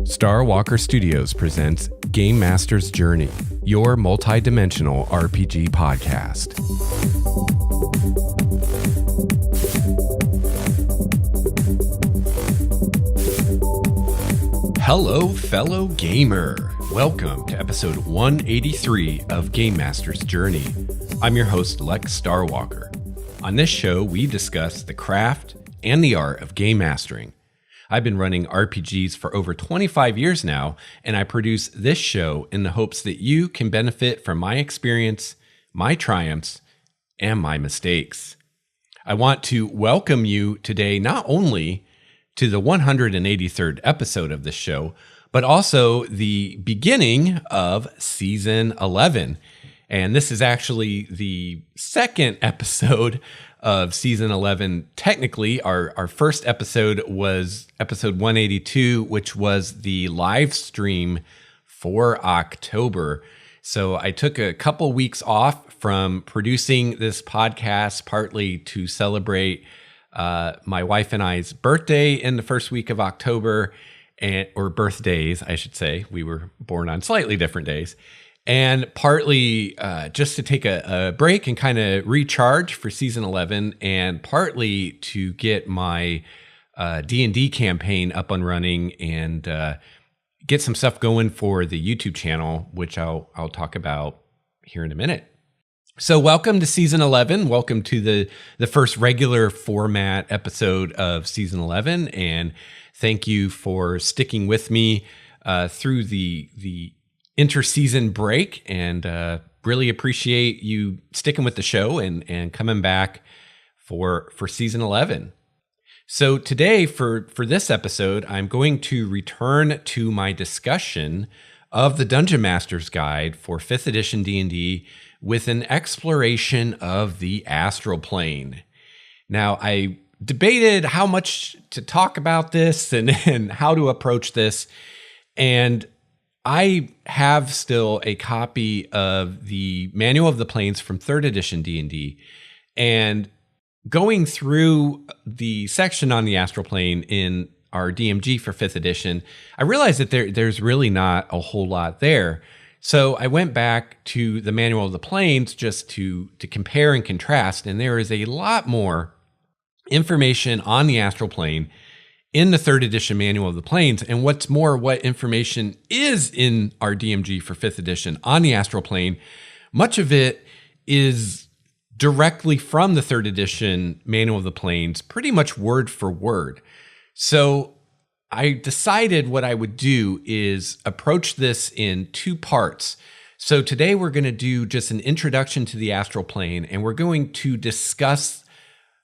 Star Walker Studios presents Game Master's Journey, your multi-dimensional RPG podcast. Hello, fellow gamer. Welcome to episode 183 of Game Master's Journey. I'm your host, Lex Starwalker. On this show, we discuss the craft and the art of game mastering. I've been running RPGs for over 25 years now, and I produce this show in the hopes that you can benefit from my experience, my triumphs, and my mistakes. I want to welcome you today not only to the 183rd episode of this show, but also the beginning of season 11. And this is actually the second episode of season 11. Technically, our first episode was episode 182, which was the live stream for October. So I took a couple weeks off from producing this podcast, partly to celebrate my wife and I's birthday in the first week of October, or birthdays, I should say. We were born on slightly different days. And partly just to take a break and kind of recharge for season 11, and partly to get my D&D campaign up and running and get some stuff going for the YouTube channel, which I'll talk about here in a minute. So welcome to season 11. Welcome to the first regular format episode of season 11. And thank you for sticking with me through the interseason break, and really appreciate you sticking with the show and coming back for season 11. So today for this episode, I'm going to return to my discussion of the Dungeon Master's Guide for 5th edition D&D with an exploration of the astral plane. Now, I debated how much to talk about this and how to approach this, and I have still a copy of the Manual of the Planes from 3rd edition D&D, and going through the section on the astral plane in our DMG for 5th edition, I realized that there's really not a whole lot there. So I went back to the Manual of the Planes just to compare and contrast, and there is a lot more information on the astral plane in the 3rd edition Manual of the Planes. And what's more, what information is in our DMG for 5th edition on the astral plane, much of it is directly from the 3rd edition Manual of the Planes, pretty much word for word. So I decided what I would do is approach this in two parts. So today we're going to do just an introduction to the astral plane, and we're going to discuss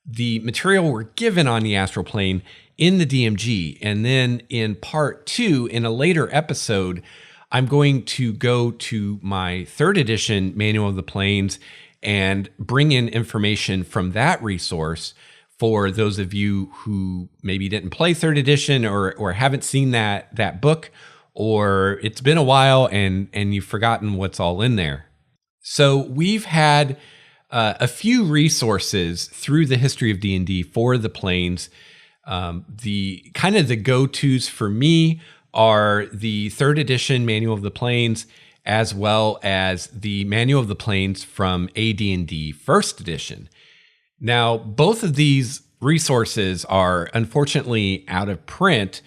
the material we're given on the astral plane in the DMG. And then in part 2, in a later episode, I'm going to go to my 3rd edition Manual of the Planes and bring in information from that resource for those of you who maybe didn't play 3rd edition or haven't seen that book, or it's been a while and you've forgotten what's all in there. So we've had a few resources through the history of D&D for the planes. The kind of the go-tos for me are the 3rd edition Manual of the Planes, as well as the Manual of the Planes from AD&D 1st edition. Now, both of these resources are unfortunately out of print.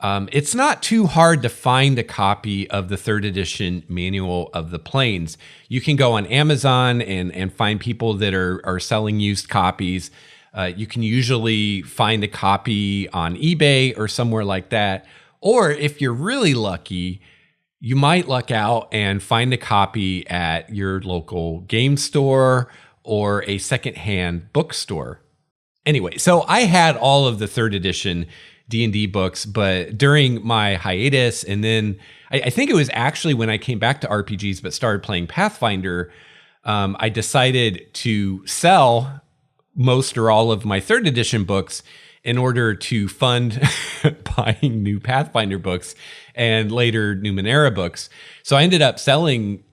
It's not too hard to find a copy of the 3rd edition Manual of the Planes. You can go on Amazon and find people that are selling used copies. You can usually find a copy on eBay or somewhere like that. Or if you're really lucky, you might luck out and find a copy at your local game store or a secondhand bookstore. Anyway, so I had all of the 3rd edition D&D books, but during my hiatus, and then I think it was actually when I came back to RPGs but started playing Pathfinder, I decided to sell most or all of my 3rd edition books in order to fund buying new Pathfinder books and later Numenera books. So I ended up selling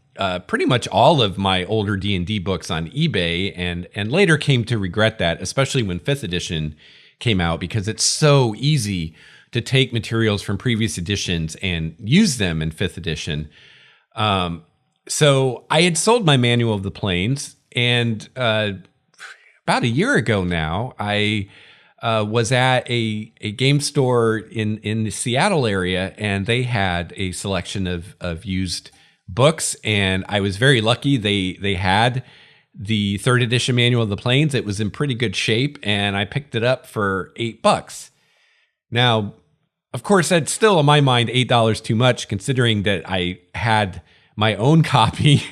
pretty much all of my older D&D books on eBay, and later came to regret that, especially when 5th edition came out, because it's so easy to take materials from previous editions and use them in 5th edition. So I had sold my Manual of the Planes, and about a year ago now, I was at a game store in the Seattle area, and they had a selection of used books, and I was very lucky. They had the 3rd edition Manual of the Planes. It was in pretty good shape, and I picked it up for $8. Now, of course, that's still in my mind $8 too much, considering that I had my own copy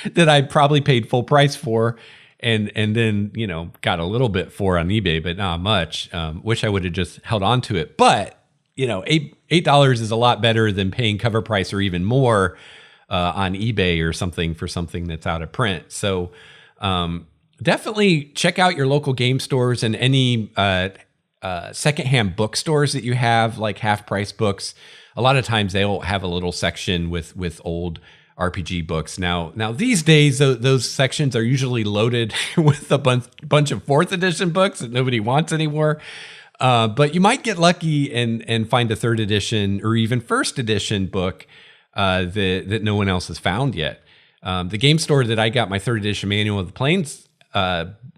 that I probably paid full price for, and then, you know, got a little bit for on eBay, but not much. Wish I would have just held on to it. But, you know, $8 is a lot better than paying cover price or even more on eBay or something for something that's out of print. So definitely check out your local game stores and any secondhand bookstores that you have, like Half Price Books. A lot of times they'll have a little section with old RPG books. Now these days, those sections are usually loaded with a bunch of 4th edition books that nobody wants anymore. But you might get lucky and find a 3rd edition or even 1st edition book that no one else has found yet. The game store that I got my 3rd edition Manual of the Planes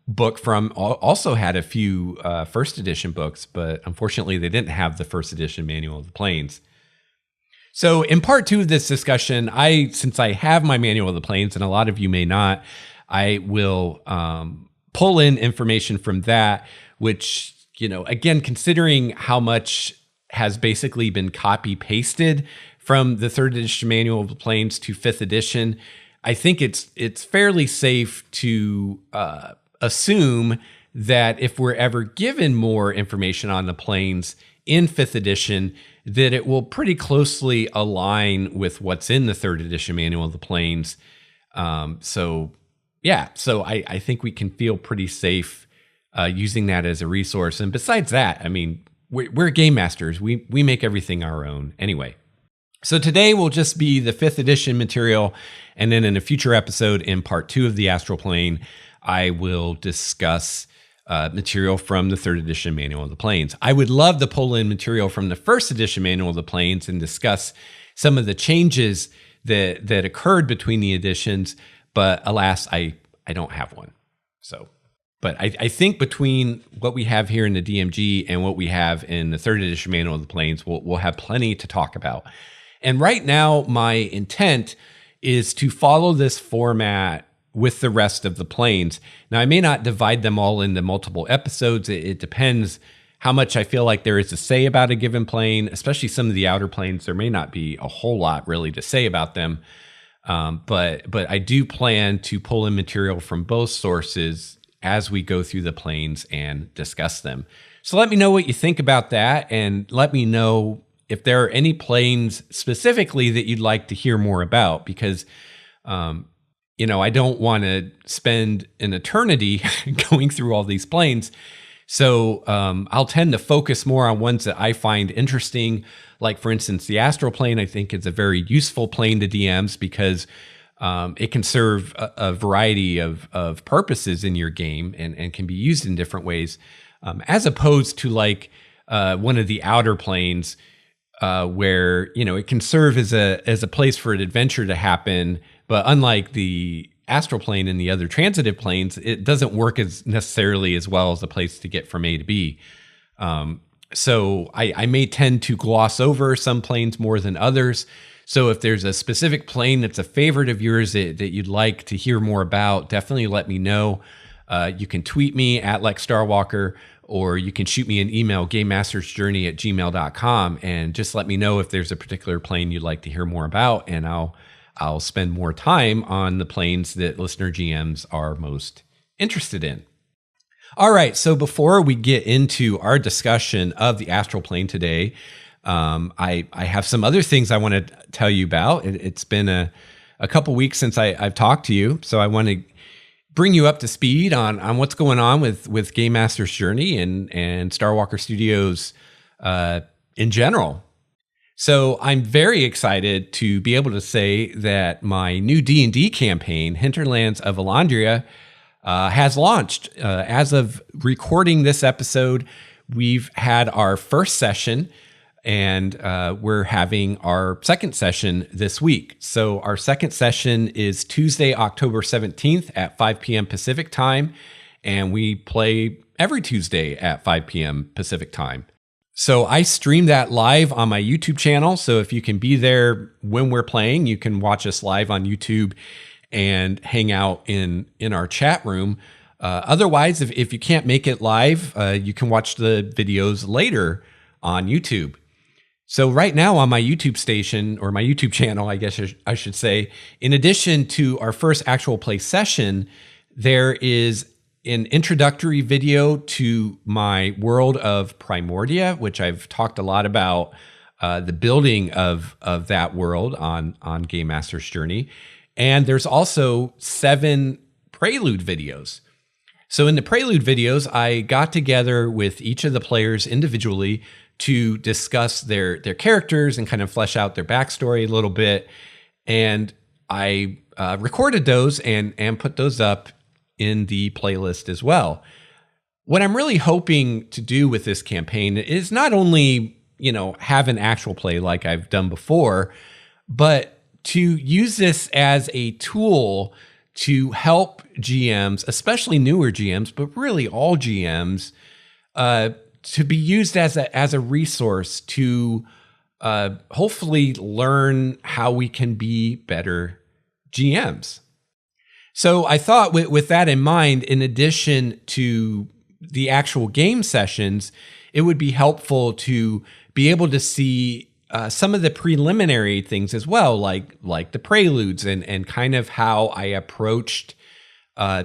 book from also had a few 1st edition books, but unfortunately they didn't have the 1st edition Manual of the Planes. So in part 2 of this discussion, since I have my Manual of the Planes, and a lot of you may not, I will pull in information from that, which, you know, again, considering how much has basically been copy pasted from the 3rd edition Manual of the Planes to 5th edition, I think it's fairly safe to assume that if we're ever given more information on the planes in 5th edition, that it will pretty closely align with what's in the 3rd edition Manual of the Planes. So I think we can feel pretty safe using that as a resource. And besides that, I mean, we're game masters. We make everything our own anyway. So today will just be the 5th edition material, and then in a future episode in part 2 of the Astral Plane, I will discuss material from the 3rd edition Manual of the Planes. I would love to pull in material from the 1st edition Manual of the Planes and discuss some of the changes that occurred between the editions, but alas, I don't have one. So, but I think between what we have here in the DMG and what we have in the 3rd edition Manual of the Planes, we'll have plenty to talk about. And right now, my intent is to follow this format with the rest of the planes. Now, I may not divide them all into multiple episodes. It depends how much I feel like there is to say about a given plane, especially some of the outer planes. There may not be a whole lot really to say about them. But I do plan to pull in material from both sources as we go through the planes and discuss them. So let me know what you think about that, and let me know if there are any planes specifically that you'd like to hear more about, because you know, I don't want to spend an eternity going through all these planes. So I'll tend to focus more on ones that I find interesting. Like, for instance, the Astral Plane, I think is a very useful plane to DMs because it can serve a variety of purposes in your game and can be used in different ways, as opposed to like one of the outer planes where, you know, it can serve as a place for an adventure to happen. But unlike the Astral Plane and the other transitive planes, it doesn't work as necessarily as well as a place to get from A to B. So I may tend to gloss over some planes more than others. So if there's a specific plane that's a favorite of yours that you'd like to hear more about, definitely let me know. You can tweet me at Lex Starwalker, or you can shoot me an email, gamemastersjourney@gmail.com, and just let me know if there's a particular plane you'd like to hear more about, and I'll spend more time on the planes that listener GMs are most interested in. All right, so before we get into our discussion of the Astral Plane today, I have some other things I want to tell you about. It's been a couple weeks since I've talked to you, so I want to bring you up to speed on what's going on with Game Master's Journey and Starwalker Studios in general. So I'm very excited to be able to say that my new D&D campaign, Hinterlands of Elandria, has launched. As of recording this episode, we've had our first session And we're having our second session this week. So our second session is Tuesday, October 17th at 5 p.m. Pacific time. And we play every Tuesday at 5 p.m. Pacific time. So I stream that live on my YouTube channel. So if you can be there when we're playing, you can watch us live on YouTube and hang out in our chat room. Otherwise, if you can't make it live, you can watch the videos later on YouTube. So right now on my YouTube station, or my YouTube channel, I guess I should say, in addition to our first actual play session, there is an introductory video to my world of Primordia, which I've talked a lot about the building of that world on Game Master's Journey. And there's also 7 prelude videos. So in the prelude videos, I got together with each of the players individually to discuss their characters and kind of flesh out their backstory a little bit. And I recorded those and put those up in the playlist as well. What I'm really hoping to do with this campaign is not only, have an actual play like I've done before, but to use this as a tool to help GMs, especially newer GMs, but really all GMs, to be used as a resource to hopefully learn how we can be better GMs. So I thought with that in mind, in addition to the actual game sessions, it would be helpful to be able to see some of the preliminary things as well, like the preludes and kind of how I approached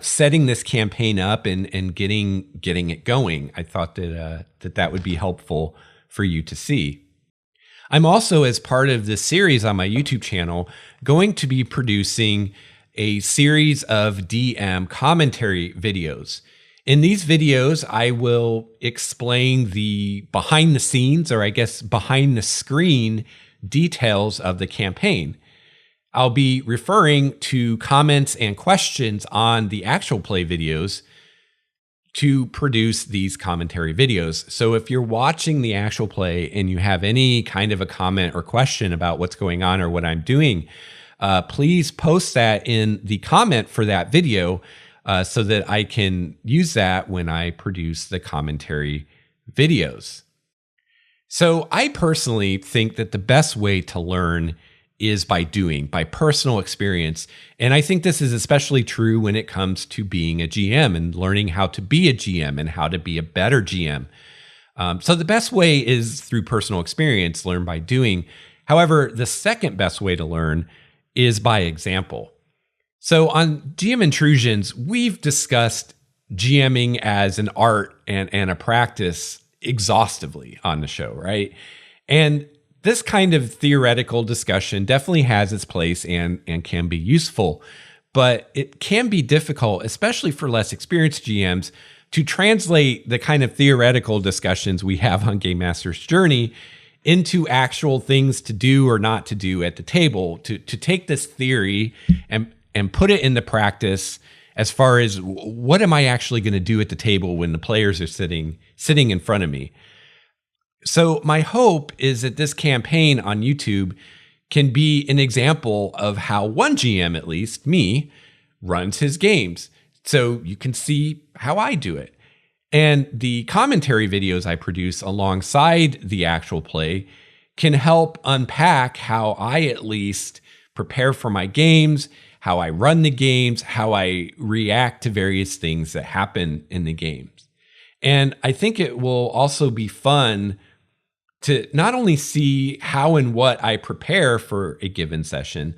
setting this campaign up and getting it going. I thought that would be helpful for you to see. I'm also, as part of this series on my YouTube channel, going to be producing a series of DM commentary videos. In these videos, I will explain the behind the scenes, or I guess behind the screen details of the campaign. I'll be referring to comments and questions on the actual play videos to produce these commentary videos. So if you're watching the actual play and you have any kind of a comment or question about what's going on or what I'm doing, please post that in the comment for that video so that I can use that when I produce the commentary videos. So I personally think that the best way to learn is by doing, by personal experience. And I think this is especially true when it comes to being a GM and learning how to be a GM and how to be a better GM. So the best way is through personal experience, learn by doing. However, the second best way to learn is by example. So on GM Intrusions, we've discussed GMing as an art and a practice exhaustively on the show, right? And this kind of theoretical discussion definitely has its place and can be useful, but it can be difficult, especially for less experienced GMs, to translate the kind of theoretical discussions we have on Game Master's Journey into actual things to do or not to do at the table, to take this theory and put it into practice as far as what am I actually going to do at the table when the players are sitting in front of me. So my hope is that this campaign on YouTube can be an example of how one GM, at least me, runs his games. So you can see how I do it. And the commentary videos I produce alongside the actual play can help unpack how I at least prepare for my games, how I run the games, how I react to various things that happen in the games. And I think it will also be fun to not only see how and what I prepare for a given session,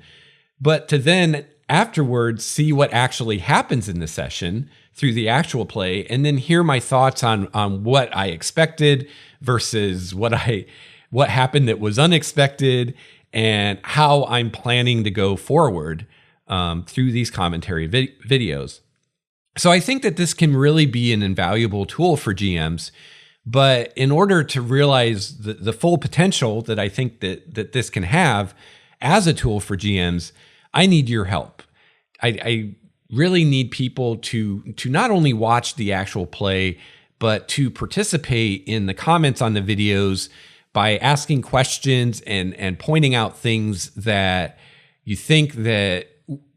but to then afterwards see what actually happens in the session through the actual play, and then hear my thoughts on what I expected versus what happened that was unexpected, and how I'm planning to go forward through these commentary videos. So I think that this can really be an invaluable tool for GMs. But in order to realize the full potential that I think that this can have as a tool for GMs, I need your help. I really need people to not only watch the actual play, but to participate in the comments on the videos by asking questions and pointing out things that you think that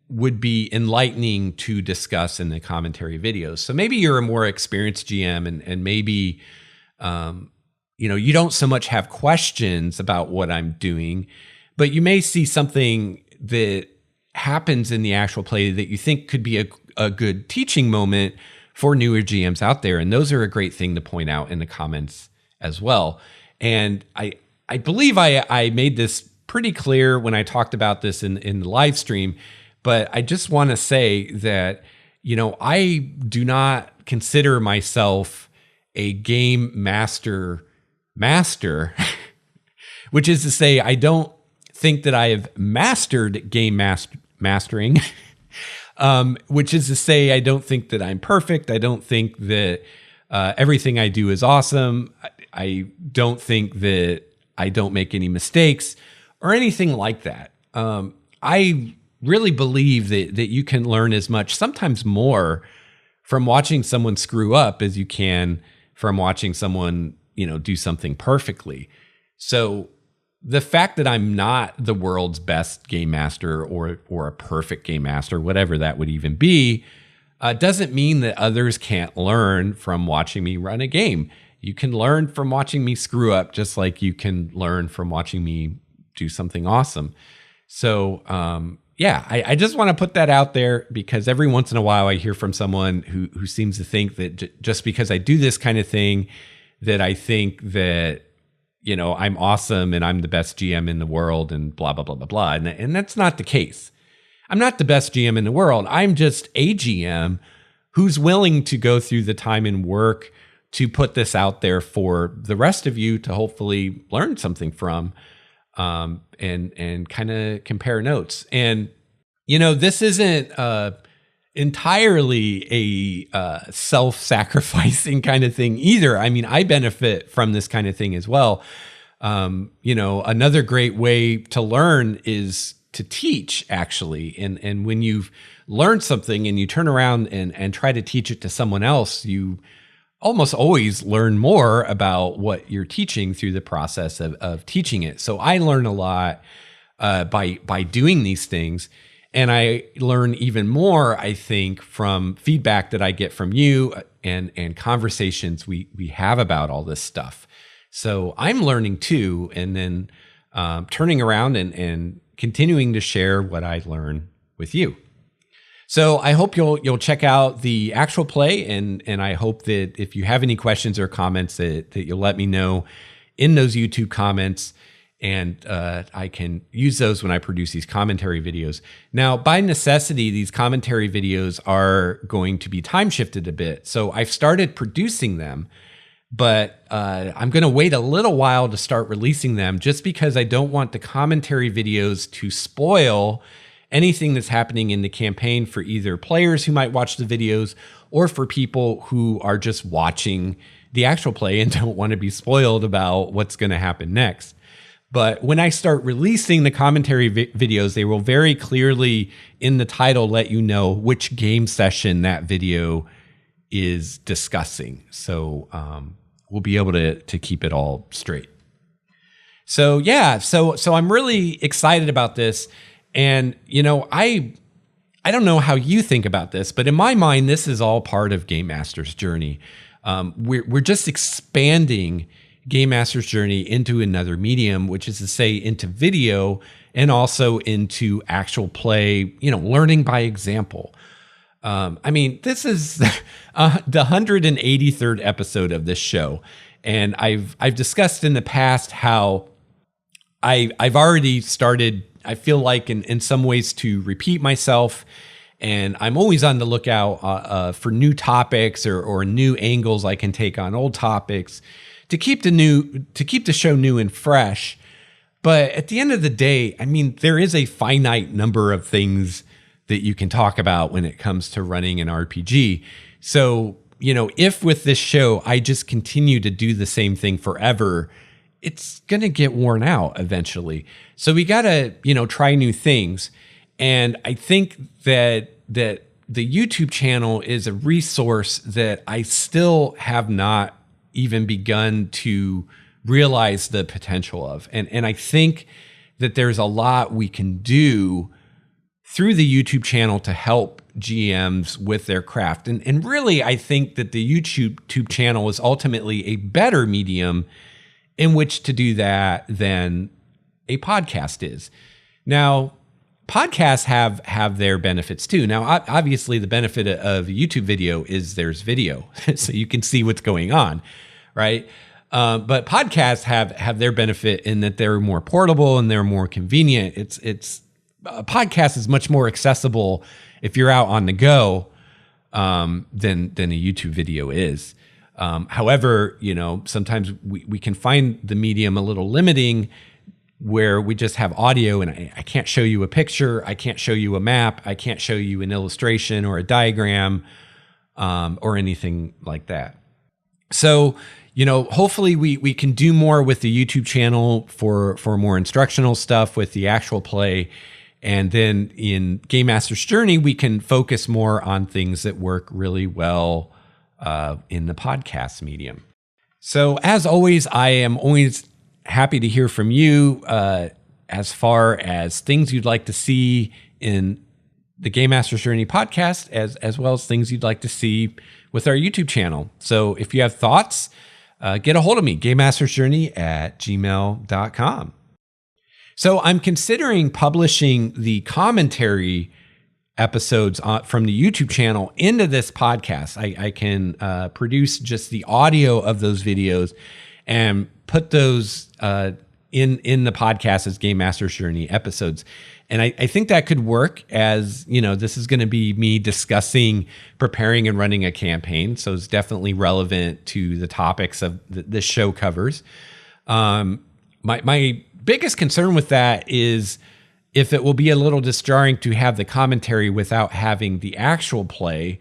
would be enlightening to discuss in the commentary videos. So maybe you're a more experienced GM and maybe, you don't so much have questions about what I'm doing, but you may see something that happens in the actual play that you think could be a good teaching moment for newer GMs out there. And those are a great thing to point out in the comments as well. And I believe I made this pretty clear when I talked about this in the live stream, but I just want to say that, I do not consider myself a game master, which is to say, I don't think that I have mastered game mastering, which is to say, I don't think that I'm perfect. I don't think that everything I do is awesome. I don't think that I don't make any mistakes or anything like that. I really believe that you can learn as much, sometimes more, from watching someone screw up as you can from watching someone, do something perfectly. So the fact that I'm not the world's best game master or a perfect game master, whatever that would even be, doesn't mean that others can't learn from watching me run a game. You can learn from watching me screw up, just like you can learn from watching me do something awesome. So, I just want to put that out there because every once in a while I hear from someone who seems to think that just because I do this kind of thing, that I think that, I'm awesome and I'm the best GM in the world and blah, blah, blah, blah, blah. And that's not the case. I'm not the best GM in the world. I'm just a GM who's willing to go through the time and work to put this out there for the rest of you to hopefully learn something from, and kind of compare notes. And, this isn't entirely a self-sacrificing kind of thing either. I mean, I benefit from this kind of thing as well. Another great way to learn is to teach, actually. And when you've learned something and you turn around and try to teach it to someone else, you almost always learn more about what you're teaching through the process of teaching it. So I learn a lot by doing these things. And I learn even more, I think, from feedback that I get from you and conversations we have about all this stuff. So I'm learning too, and then turning around and continuing to share what I learn with you. So I hope you'll check out the actual play, and I hope that if you have any questions or comments that you'll let me know in those YouTube comments, and I can use those when I produce these commentary videos. Now, by necessity, these commentary videos are going to be time shifted a bit. So I've started producing them, but I'm going to wait a little while to start releasing them just because I don't want the commentary videos to spoil anything that's happening in the campaign for either players who might watch the videos or for people who are just watching the actual play and don't want to be spoiled about what's going to happen next. But when I start releasing the commentary videos, they will very clearly in the title let you know which game session that video is discussing. So we'll be able to keep it all straight. So yeah, so I'm really excited about this. And, I don't know how you think about this, but in my mind, this is all part of Game Master's journey. We're just expanding Game Master's journey into another medium, which is to say into video and also into actual play, learning by example. This is the 183rd episode of this show. And I've discussed in the past how I've already started, I feel like in some ways, to repeat myself, and I'm always on the lookout for new topics or new angles I can take on old topics to keep the show new and fresh. But at the end of the day, there is a finite number of things that you can talk about when it comes to running an RPG. So, if with this show I just continue to do the same thing forever, it's going to get worn out eventually. So we got to, try new things. And I think that the YouTube channel is a resource that I still have not even begun to realize the potential of. And I think that there's a lot we can do through the YouTube channel to help GMs with their craft. And really, I think that the YouTube channel is ultimately a better medium in which to do that than a podcast is. Now, podcasts have their benefits too. Now, obviously, the benefit of a YouTube video is there's video, so you can see what's going on, right? But podcasts have their benefit in that they're more portable and they're more convenient. It's a podcast is much more accessible if you're out on the go than a YouTube video is. However, sometimes we can find the medium a little limiting where we just have audio and I can't show you a picture, I can't show you a map, I can't show you an illustration or a diagram or anything like that. So, hopefully we can do more with the YouTube channel for more instructional stuff with the actual play. And then in Game Master's Journey, we can focus more on things that work really well in the podcast medium. So as always, I am always happy to hear from you as far as things you'd like to see in the Game Master's Journey podcast, as well as things you'd like to see with our YouTube channel. So if you have thoughts, get a hold of me, gamemastersjourney@gmail.com. So I'm considering publishing the commentary episodes from the YouTube channel into this podcast. I can produce just the audio of those videos and put those in the podcast as Game Master's Journey episodes. And I think that could work as, this is going to be me discussing, preparing and running a campaign. So it's definitely relevant to the topics of this show covers. My biggest concern with that is if it will be a little jarring to have the commentary without having the actual play.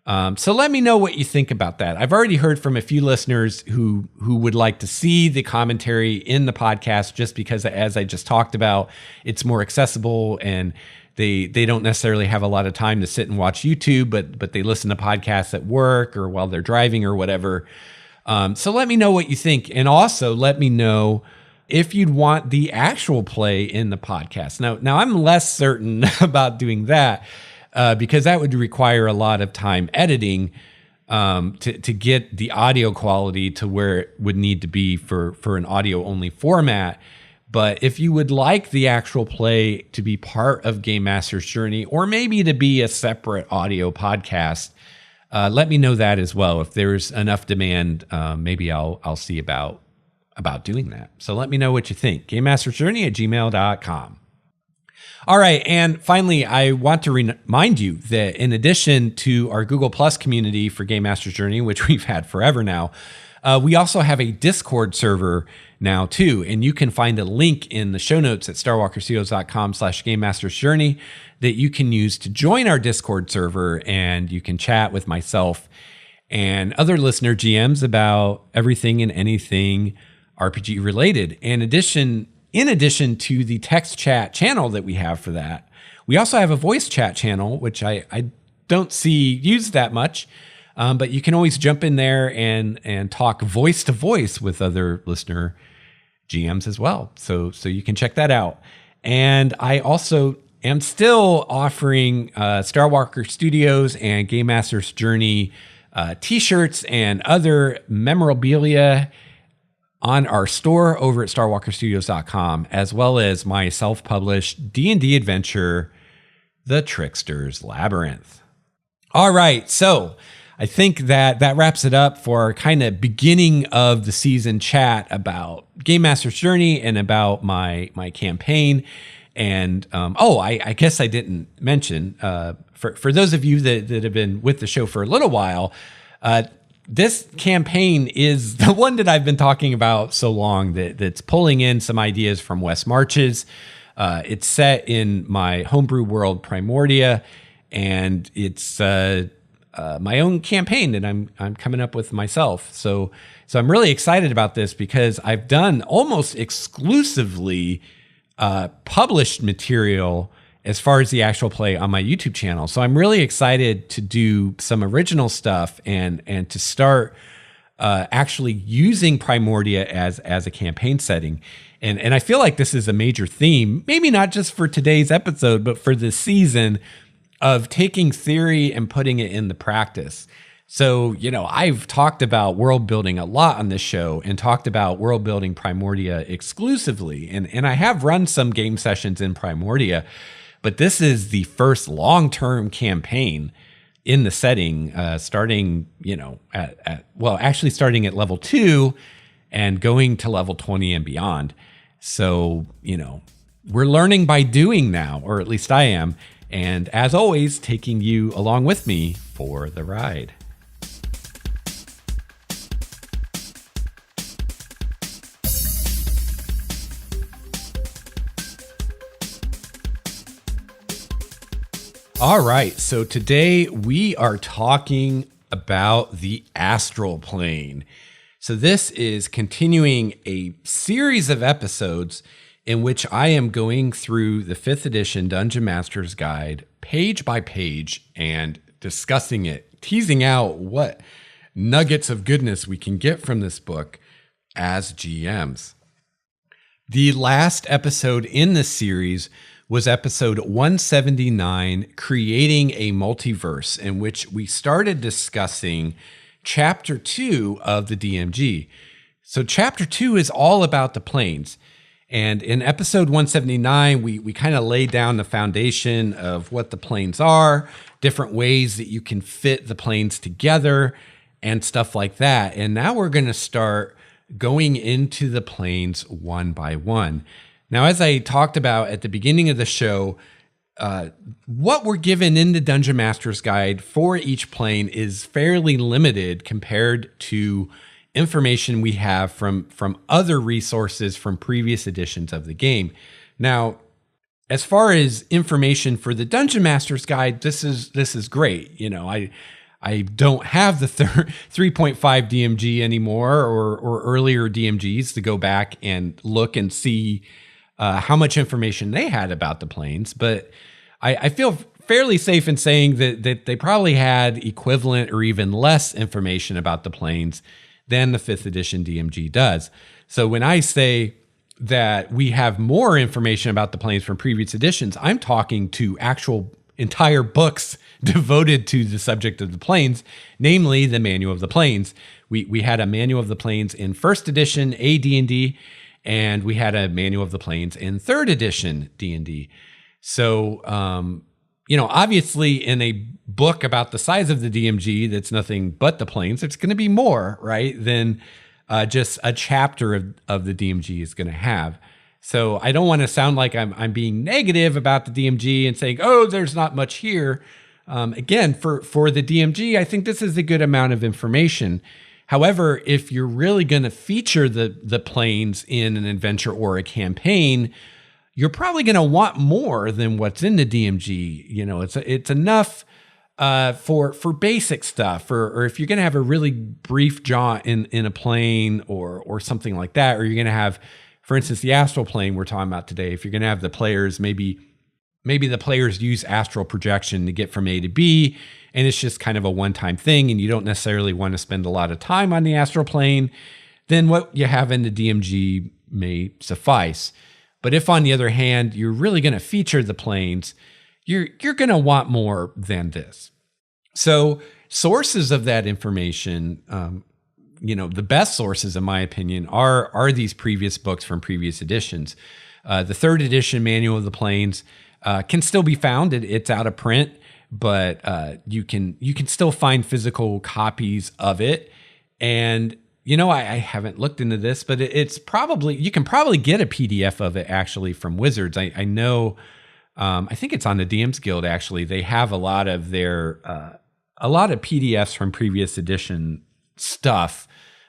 So let me know what you think about that. I've already heard from a few listeners who would like to see the commentary in the podcast just because, as I just talked about, it's more accessible and they don't necessarily have a lot of time to sit and watch YouTube, but they listen to podcasts at work or while they're driving or whatever. So let me know what you think. And also let me know if you'd want the actual play in the podcast. Now I'm less certain about doing that because that would require a lot of time editing to get the audio quality to where it would need to be for an audio only format. But if you would like the actual play to be part of Game Master's Journey, or maybe to be a separate audio podcast, let me know that as well. If there's enough demand, maybe I'll see about doing that. So let me know what you think. GameMastersJourney@gmail.com. All right. And finally, I want to remind you that in addition to our Google Plus community for Game Master's Journey, which we've had forever now, we also have a Discord server now too. And you can find a link in the show notes at starwalkerstudios.com/GameMastersJourney that you can use to join our Discord server, and you can chat with myself and other listener GMs about everything and anything RPG related. In addition to the text chat channel that we have for that, we also have a voice chat channel, which I don't see used that much, but you can always jump in there and talk voice to voice with other listener GMs as well. So you can check that out. And I also am still offering Star Walker Studios and Game Master's Journey t-shirts and other memorabilia on our store over at starwalkerstudios.com, as well as my self-published D&D adventure, The Trickster's Labyrinth. All right, so I think that wraps it up for our kind of beginning of the season chat about Game Master's Journey and about my campaign. And I guess I didn't mention, for those of you that have been with the show for a little while, this campaign is the one that I've been talking about so long that's pulling in some ideas from Wes March's. It's set in my homebrew world, Primordia, and it's my own campaign that I'm coming up with myself. So I'm really excited about this because I've done almost exclusively published material as far as the actual play on my YouTube channel. So I'm really excited to do some original stuff and to start actually using Primordia as a campaign setting. And I feel like this is a major theme, maybe not just for today's episode, but for this season, of taking theory and putting it into practice. So, I've talked about world building a lot on this show and talked about world building Primordia exclusively. And I have run some game sessions in Primordia, but this is the first long-term campaign in the setting, starting, starting at level 2 and going to level 20 and beyond. So, we're learning by doing now, or at least I am. And as always, taking you along with me for the ride. All right, so today we are talking about the astral plane. So this is continuing a series of episodes in which I am going through the 5th edition Dungeon Master's Guide page by page and discussing it, teasing out what nuggets of goodness we can get from this book as GMs. The last episode in this series was episode 179, Creating a Multiverse, in which we started discussing chapter 2 of the DMG. So chapter 2 is all about the planes. And in episode 179, we kind of laid down the foundation of what the planes are, different ways that you can fit the planes together and stuff like that. And now we're going to start going into the planes one by one. Now, as I talked about at the beginning of the show, what we're given in the Dungeon Master's Guide for each plane is fairly limited compared to information we have from other resources from previous editions of the game. Now, as far as information for the Dungeon Master's Guide, this is great. I don't have the 3.5 DMG anymore or earlier DMGs to go back and look and see how much information they had about the planes, but I feel fairly safe in saying that they probably had equivalent or even less information about the planes than the 5th edition DMG does. So when I say that we have more information about the planes from previous editions, I'm talking to actual entire books devoted to the subject of the planes, namely the Manual of the Planes. We had a Manual of the Planes in 1st edition AD&D, and we had a Manual of the Planes in 3rd edition D&D. So, obviously in a book about the size of the DMG that's nothing but the planes, it's going to be more, right, than just a chapter of the DMG is going to have. So I don't want to sound like I'm being negative about the DMG and saying, oh, there's not much here. Again, for the DMG, I think this is a good amount of information. However, if you're really going to feature the planes in an adventure or a campaign, you're probably going to want more than what's in the DMG. It's enough for basic stuff, or if you're going to have a really brief jaunt in a plane or something like that, or you're going to have, for instance, the astral plane we're talking about today. If you're going to have the players, maybe the players use astral projection to get from A to B, and it's just kind of a one-time thing, and you don't necessarily want to spend a lot of time on the astral plane, then what you have in the DMG may suffice. But if, on the other hand, you're really going to feature the planes, you're going to want more than this. So sources of that information, the best sources, in my opinion, are these previous books from previous editions. The 3rd edition Manual of the Planes can still be found. It's out of print, but you can still find physical copies of it. And I haven't looked into this, but you can probably get a PDF of it actually from Wizards. I know, I think it's on the DMs Guild actually. They have a lot of PDFs from previous edition stuff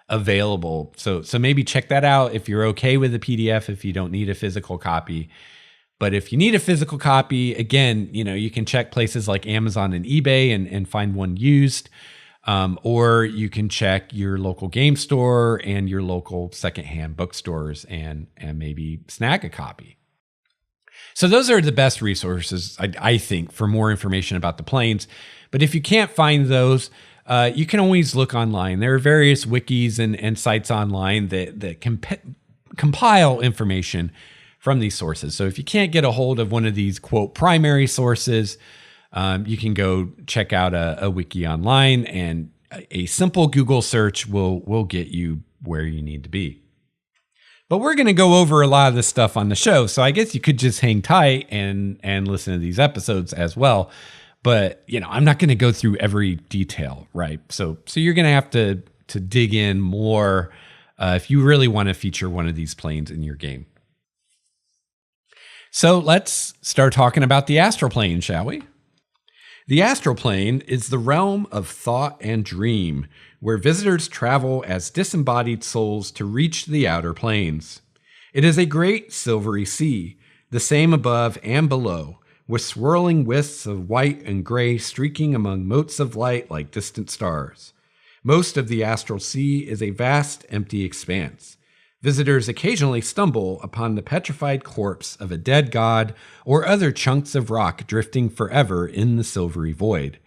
available. So maybe check that out if you're okay with the PDF, if you don't need a physical copy. But if you need a physical copy, again, you can check places like Amazon and eBay and find one used. Or you can check your local game store and your local secondhand bookstores and maybe snag a copy. So those are the best resources, I think, for more information about the planes. But if you can't find those, you can always look online. There are various wikis and sites online that compile information from these sources. So if you can't get a hold of one of these, quote, primary sources, you can go check out a wiki online, and a simple Google search will get you where you need to be. But we're going to go over a lot of this stuff on the show, so I guess you could just hang tight and listen to these episodes as well. But, I'm not going to go through every detail, right? So you're going to have to dig in more if you really want to feature one of these planes in your game. So let's start talking about the astral plane, shall we? The astral plane is the realm of thought and dream, where visitors travel as disembodied souls to reach the outer planes. It is a great silvery sea, the same above and below, with swirling wisps of white and gray streaking among motes of light like distant stars. Most of the astral sea is a vast, empty expanse. Visitors occasionally stumble upon the petrified corpse of a dead god or other chunks of rock drifting forever in the silvery void.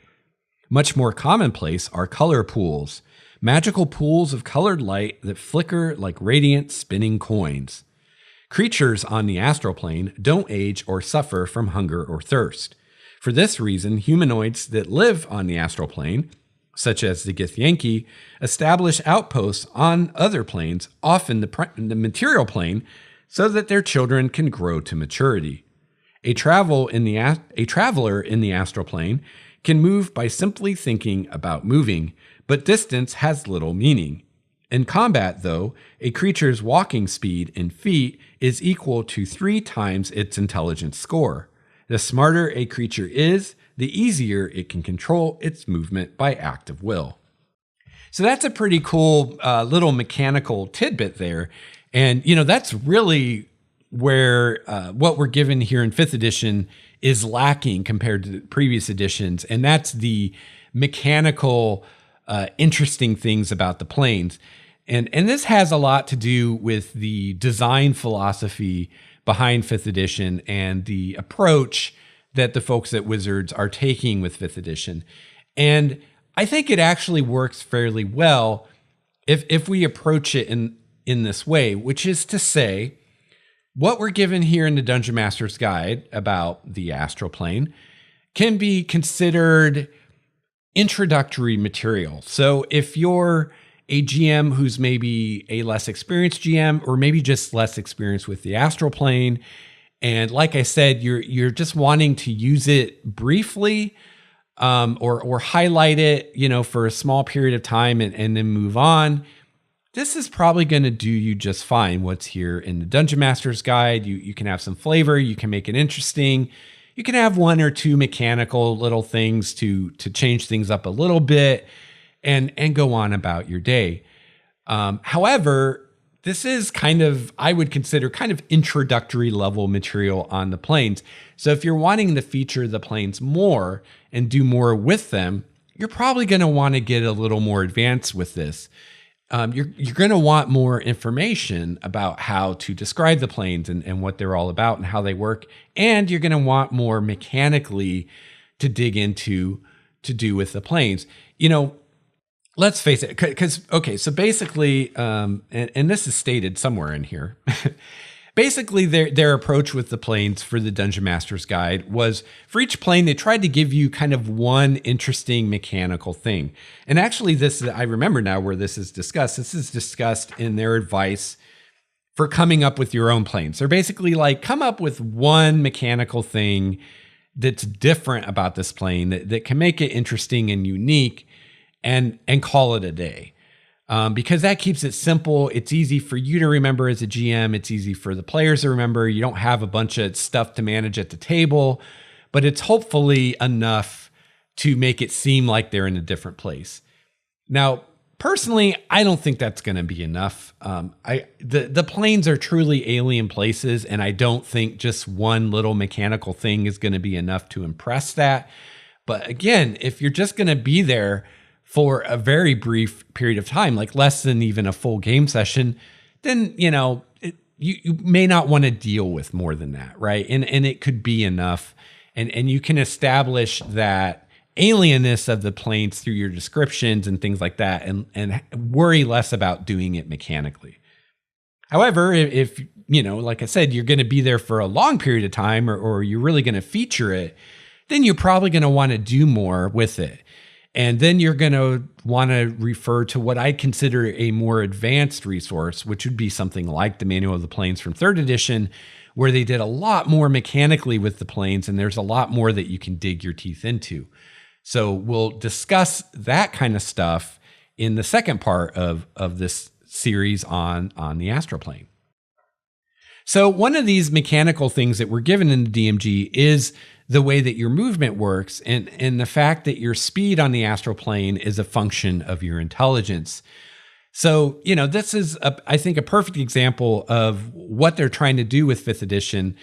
Much more commonplace are color pools, magical pools of colored light that flicker like radiant spinning coins. Creatures on the astral plane don't age or suffer from hunger or thirst. For this reason, humanoids that live on the astral plane, such as the Githyanki, establish outposts on other planes, often the material plane, so that their children can grow to maturity. A traveler in the astral plane can move by simply thinking about moving, but distance has little meaning. In combat, though, a creature's walking speed in feet is equal to 3 times its intelligence score. The smarter a creature is, the easier it can control its movement by act of will. So that's a pretty cool little mechanical tidbit there. And, that's really where what we're given here in 5th edition is lacking compared to the previous editions. And that's the mechanical, interesting things about the planes. And this has a lot to do with the design philosophy behind 5th edition and the approach that the folks at Wizards are taking with 5th edition. And I think it actually works fairly well if we approach it in this way, which is to say, what we're given here in the Dungeon Master's Guide about the astral plane can be considered introductory material. So if you're a GM who's maybe a less experienced GM, or maybe just less experienced with the astral plane, and like I said, you're just wanting to use it briefly, or highlight it, for a small period of time and then move on, this is probably going to do you just fine. What's here in the Dungeon Master's Guide, you can have some flavor, you can make it interesting, you can have 1 or 2 mechanical little things to change things up a little bit, and go on about your day. However, this is I would consider introductory level material on the planes. So if you're wanting to feature the planes more and do more with them, you're probably going to want to get a little more advanced with this. You're going to want more information about how to describe the planes and what they're all about and how they work. And you're going to want more mechanically to dig into to do with the planes. Let's face it, so basically, and this is stated somewhere in here, basically their approach with the planes for the Dungeon Master's Guide was, for each plane, they tried to give you kind of one interesting mechanical thing. And actually I remember now where this is discussed. This is discussed in their advice for coming up with your own planes. They're basically like, come up with one mechanical thing that's different about this plane that can make it interesting and unique, and call it a day. Because that keeps it simple. It's easy for you to remember as a GM. It's easy for the players to remember. You don't have a bunch of stuff to manage at the table, but it's hopefully enough to make it seem like they're in a different place. Now, personally, I don't think that's going to be enough. The planes are truly alien places, and I don't think just one little mechanical thing is going to be enough to impress that. But again, if you're just going to be there for a very brief period of time, like less than even a full game session, then, you may not want to deal with more than that, right? And it could be enough. And you can establish that alienness of the planes through your descriptions and things like that, and worry less about doing it mechanically. However, if like I said, you're going to be there for a long period of time, or you're really going to feature it, then you're probably going to want to do more with it. And then you're going to want to refer to what I consider a more advanced resource, which would be something like the Manual of the Planes from 3rd edition, where they did a lot more mechanically with the planes, and there's a lot more that you can dig your teeth into. So we'll discuss that kind of stuff in the second part of this series on the astral plane. So one of these mechanical things that we're given in the DMG is the way that your movement works, and the fact that your speed on the astral plane is a function of your intelligence. So, this is, I think, a perfect example of what they're trying to do with 5th edition,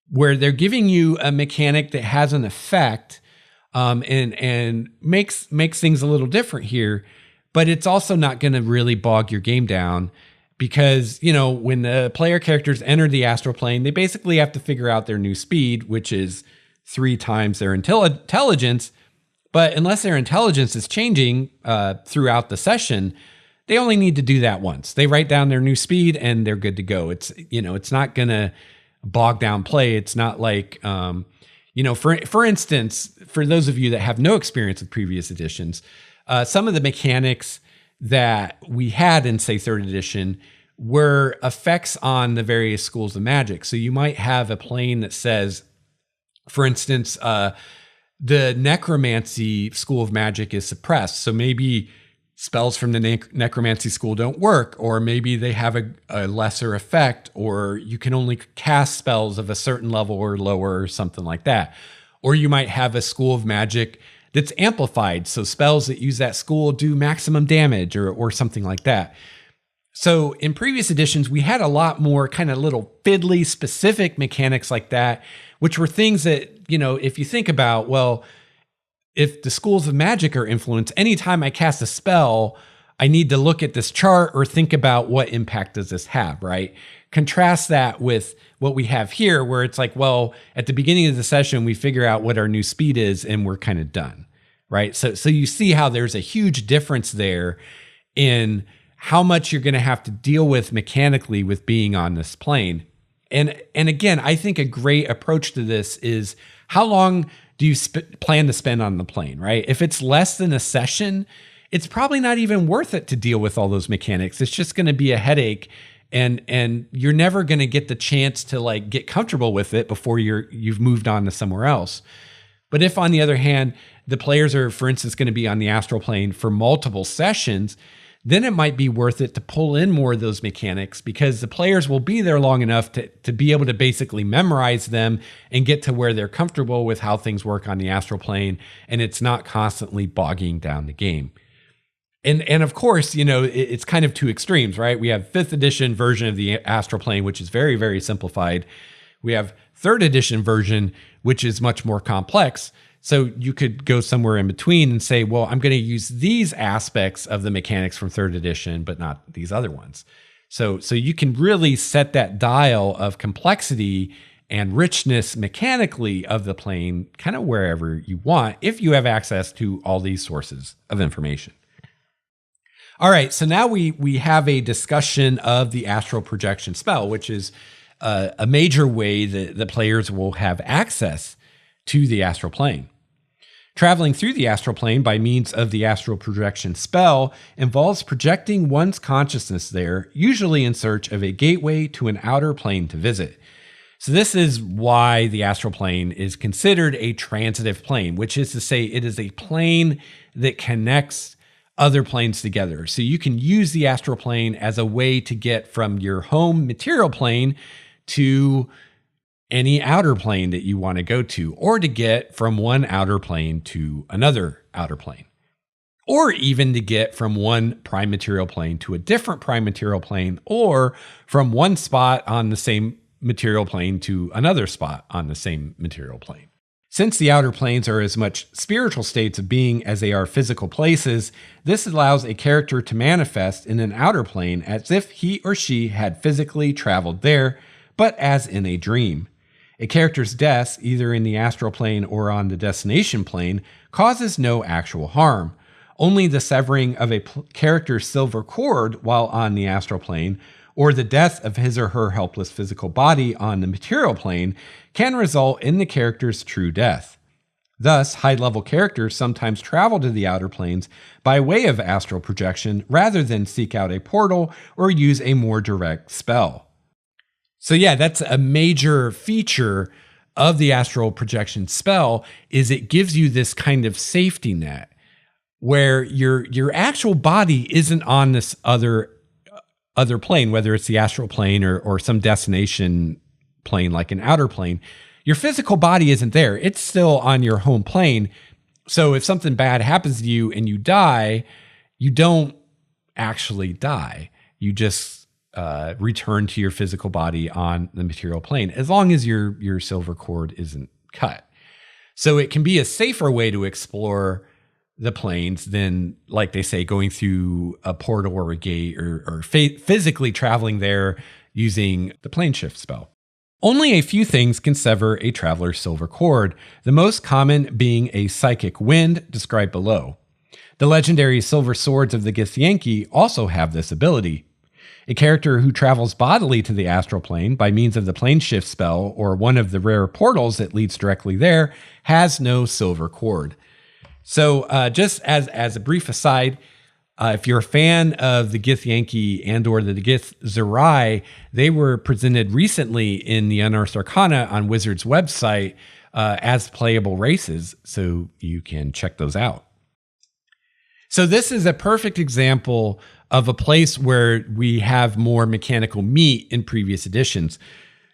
where they're giving you a mechanic that has an effect and makes things a little different here, but it's also not going to really bog your game down. Because, when the player characters enter the astral plane, they basically have to figure out their new speed, which is 3 times their intelligence. But unless their intelligence is changing throughout the session, they only need to do that once. They write down their new speed and they're good to go. It's not going to bog down play. It's not like, for instance, for those of you that have no experience with previous editions, some of the mechanics that we had in, say, 3rd edition were effects on the various schools of magic. So you might have a plane that says, for instance, the necromancy school of magic is suppressed. So maybe spells from the necromancy school don't work, or maybe they have a lesser effect, or you can only cast spells of a certain level or lower or something like that. Or you might have a school of magic that's amplified. So spells that use that school do maximum damage or something like that. So in previous editions, we had a lot more kind of little fiddly specific mechanics like that, which were things that, if you think about, well, if the schools of magic are influenced, anytime I cast a spell, I need to look at this chart or think about what impact does this have, right? Contrast that with what we have here, where it's like, well, at the beginning of the session, we figure out what our new speed is and we're kind of done, right? So you see how there's a huge difference there in how much you're going to have to deal with mechanically with being on this plane. And again, I think a great approach to this is, how long do you plan to spend on the plane, right? If it's less than a session, it's probably not even worth it to deal with all those mechanics. It's just going to be a headache, and you're never going to get the chance to get comfortable with it before you've moved on to somewhere else. But if, on the other hand, the players are, for instance, going to be on the astral plane for multiple sessions, then it might be worth it to pull in more of those mechanics, because the players will be there long enough to be able to basically memorize them and get to where they're comfortable with how things work on the astral plane, and it's not constantly bogging down the game. And of course, it's kind of two extremes, right? We have 5th edition version of the astral plane, which is very, very simplified. We have 3rd edition version, which is much more complex. So you could go somewhere in between and say, well, I'm going to use these aspects of the mechanics from 3rd edition, but not these other ones. So you can really set that dial of complexity and richness mechanically of the plane kind of wherever you want, if you have access to all these sources of information. All right, so now we have a discussion of the astral projection spell, which is a major way that the players will have access to the astral plane. Traveling through the astral plane by means of the astral projection spell involves projecting one's consciousness there, usually in search of a gateway to an outer plane to visit. So this is why the astral plane is considered a transitive plane, which is to say it is a plane that connects other planes together. So you can use the astral plane as a way to get from your home material plane to any outer plane that you want to go to, or to get from one outer plane to another outer plane, or even to get from one prime material plane to a different prime material plane, or from one spot on the same material plane to another spot on the same material plane. Since the outer planes are as much spiritual states of being as they are physical places, this allows a character to manifest in an outer plane as if he or she had physically traveled there, but as in a dream. A character's death, either in the astral plane or on the destination plane, causes no actual harm. Only the severing of a character's silver cord while on the astral plane, or the death of his or her helpless physical body on the material plane, can result in the character's true death. Thus, high-level characters sometimes travel to the outer planes by way of astral projection rather than seek out a portal or use a more direct spell. So yeah, that's a major feature of the astral projection spell, is it gives you this kind of safety net where your actual body isn't on this other plane, whether it's the astral plane or some destination plane like an outer plane. Your physical body isn't there. It's still on your home plane. So if something bad happens to you and you die, you don't actually die. You just return to your physical body on the material plane, as long as your silver cord isn't cut. So it can be a safer way to explore the planes than, like they say, going through a portal or a gate or physically traveling there using the plane shift spell. Only a few things can sever a traveler's silver cord, the most common being a psychic wind, described below. The legendary silver swords of the Githyanki also have this ability. A character who travels bodily to the astral plane by means of the plane shift spell or one of the rare portals that leads directly there has no silver cord. So just as a brief aside, if you're a fan of the Githyanki and or the Gith Zerai, they were presented recently in the Unearthed Arcana on Wizards' website as playable races, so you can check those out. So this is a perfect example of a place where we have more mechanical meat in previous editions.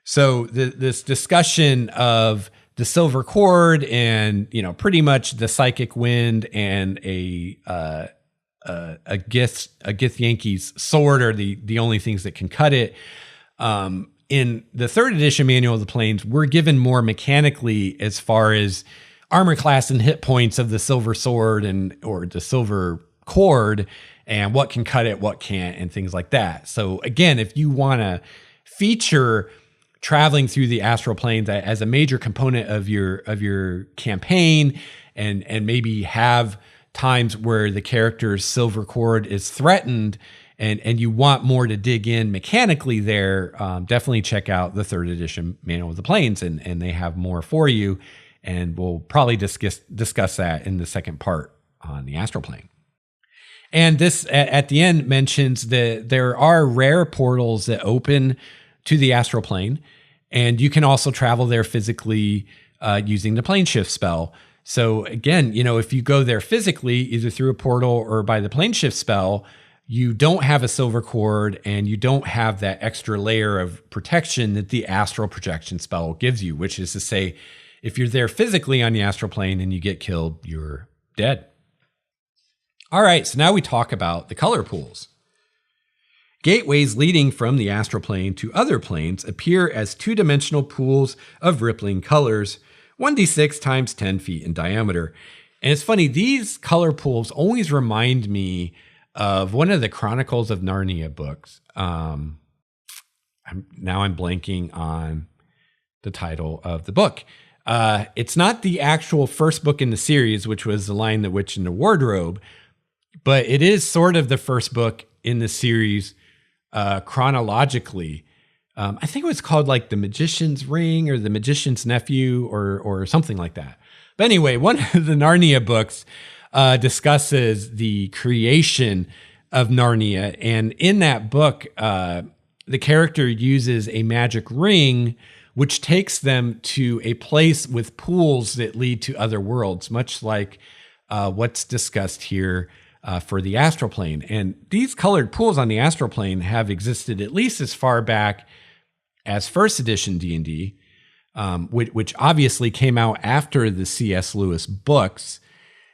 So this discussion of the silver cord and, pretty much the psychic wind and a Githyanki's sword are the only things that can cut it. In the third edition manual of the planes, we're given more mechanically as far as armor class and hit points of the silver sword or the silver cord and what can cut it, what can't, and things like that. So again, if you want to feature traveling through the astral planes as a major component of your campaign and maybe have times where the character's silver cord is threatened and you want more to dig in mechanically there, definitely check out the third edition manual of the planes and they have more for you. And we'll probably discuss that in the second part on the astral plane. And this at the end mentions that there are rare portals that open to the astral plane, and you can also travel there physically using the plane shift spell. So again, if you go there physically, either through a portal or by the plane shift spell, you don't have a silver cord and you don't have that extra layer of protection that the astral projection spell gives you, which is to say, if you're there physically on the astral plane and you get killed, you're dead. All right, so now we talk about the color pools. Gateways leading from the astral plane to other planes appear as two-dimensional pools of rippling colors, 1d6 times 10 feet in diameter. And it's funny, these color pools always remind me of one of the Chronicles of Narnia books. I'm blanking on the title of the book. It's not the actual first book in the series, which was The Lion, the Witch, and the Wardrobe, but it is sort of the first book in the series chronologically. I think it was called like The Magician's Ring or The Magician's Nephew or something like that. But anyway, one of the Narnia books discusses the creation of Narnia. And in that book, the character uses a magic ring, which takes them to a place with pools that lead to other worlds, much like what's discussed here for the astral plane. And these colored pools on the astral plane have existed at least as far back as first edition D&D, which obviously came out after the C.S. Lewis books.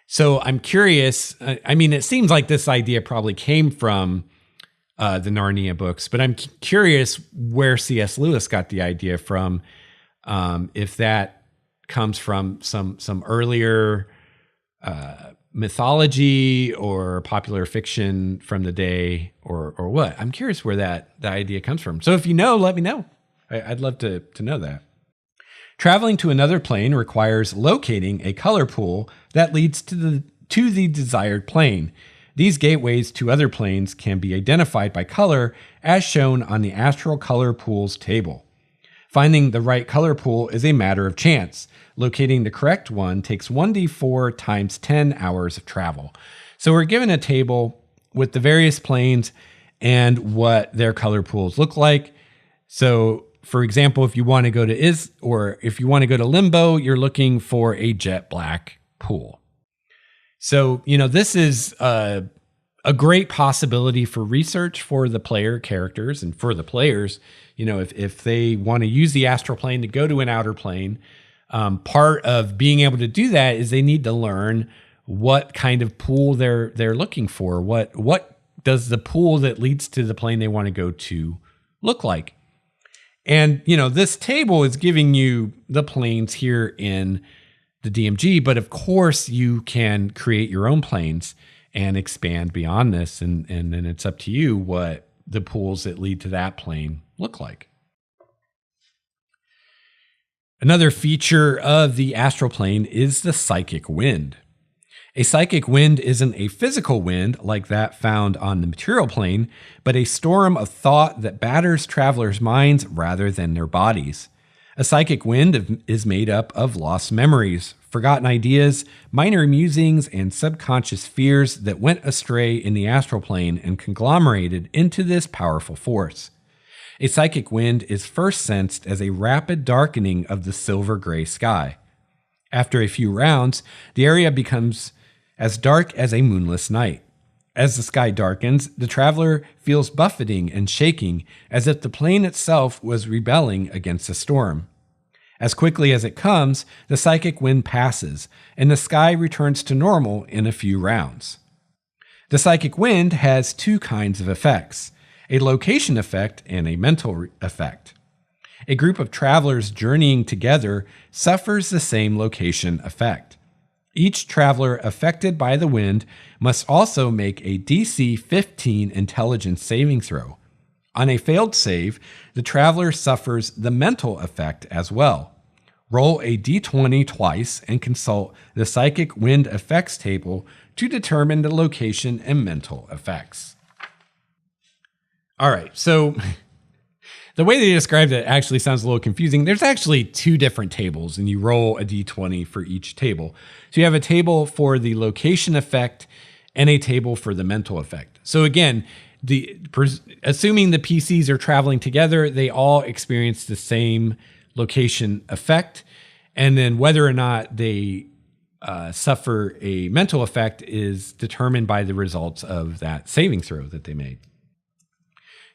So I'm curious, it seems like this idea probably came from the Narnia books, but I'm curious where C.S. Lewis got the idea from, if that comes from some earlier mythology or popular fiction from the day or what. I'm curious where that idea comes from. So if you know, let me know. I'd love to know that. Traveling to another plane requires locating a color pool that leads to the desired plane. These gateways to other planes can be identified by color as shown on the Astral Color Pools table. Finding the right color pool is a matter of chance. Locating the correct one takes 1d4 times 10 hours of travel. So we're given a table with the various planes and what their color pools look like. So for example, if you want to go to if you want to go to Limbo, you're looking for a jet black pool. So, this is a great possibility for research for the player characters and for the players. If they want to use the astral plane to go to an outer plane, part of being able to do that is they need to learn what kind of pool they're looking for. What does the pool that leads to the plane they want to go to look like? And, this table is giving you the planes here in the DMG, but of course you can create your own planes and expand beyond this. And then it's up to you what the pools that lead to that plane look like. Another feature of the astral plane is the psychic wind. A psychic wind isn't a physical wind like that found on the material plane, but a storm of thought that batters travelers' minds rather than their bodies. A psychic wind is made up of lost memories, forgotten ideas, minor musings, and subconscious fears that went astray in the astral plane and conglomerated into this powerful force. A psychic wind is first sensed as a rapid darkening of the silver-gray sky. After a few rounds, the area becomes as dark as a moonless night. As the sky darkens, the traveler feels buffeting and shaking as if the plane itself was rebelling against the storm. As quickly as it comes, the psychic wind passes, and the sky returns to normal in a few rounds. The psychic wind has two kinds of effects, a location effect and a mental effect. A group of travelers journeying together suffers the same location effect. Each traveler affected by the wind must also make a DC 15 intelligence saving throw. On a failed save, the traveler suffers the mental effect as well. Roll a d20 twice and consult the psychic wind effects table to determine the location and mental effects. All right, so the way they described it actually sounds a little confusing. There's actually two different tables, and you roll a d20 for each table. So you have a table for the location effect and a table for the mental effect. So again, assuming the PCs are traveling together, they all experience the same location effect. And then whether or not they suffer a mental effect is determined by the results of that saving throw that they made.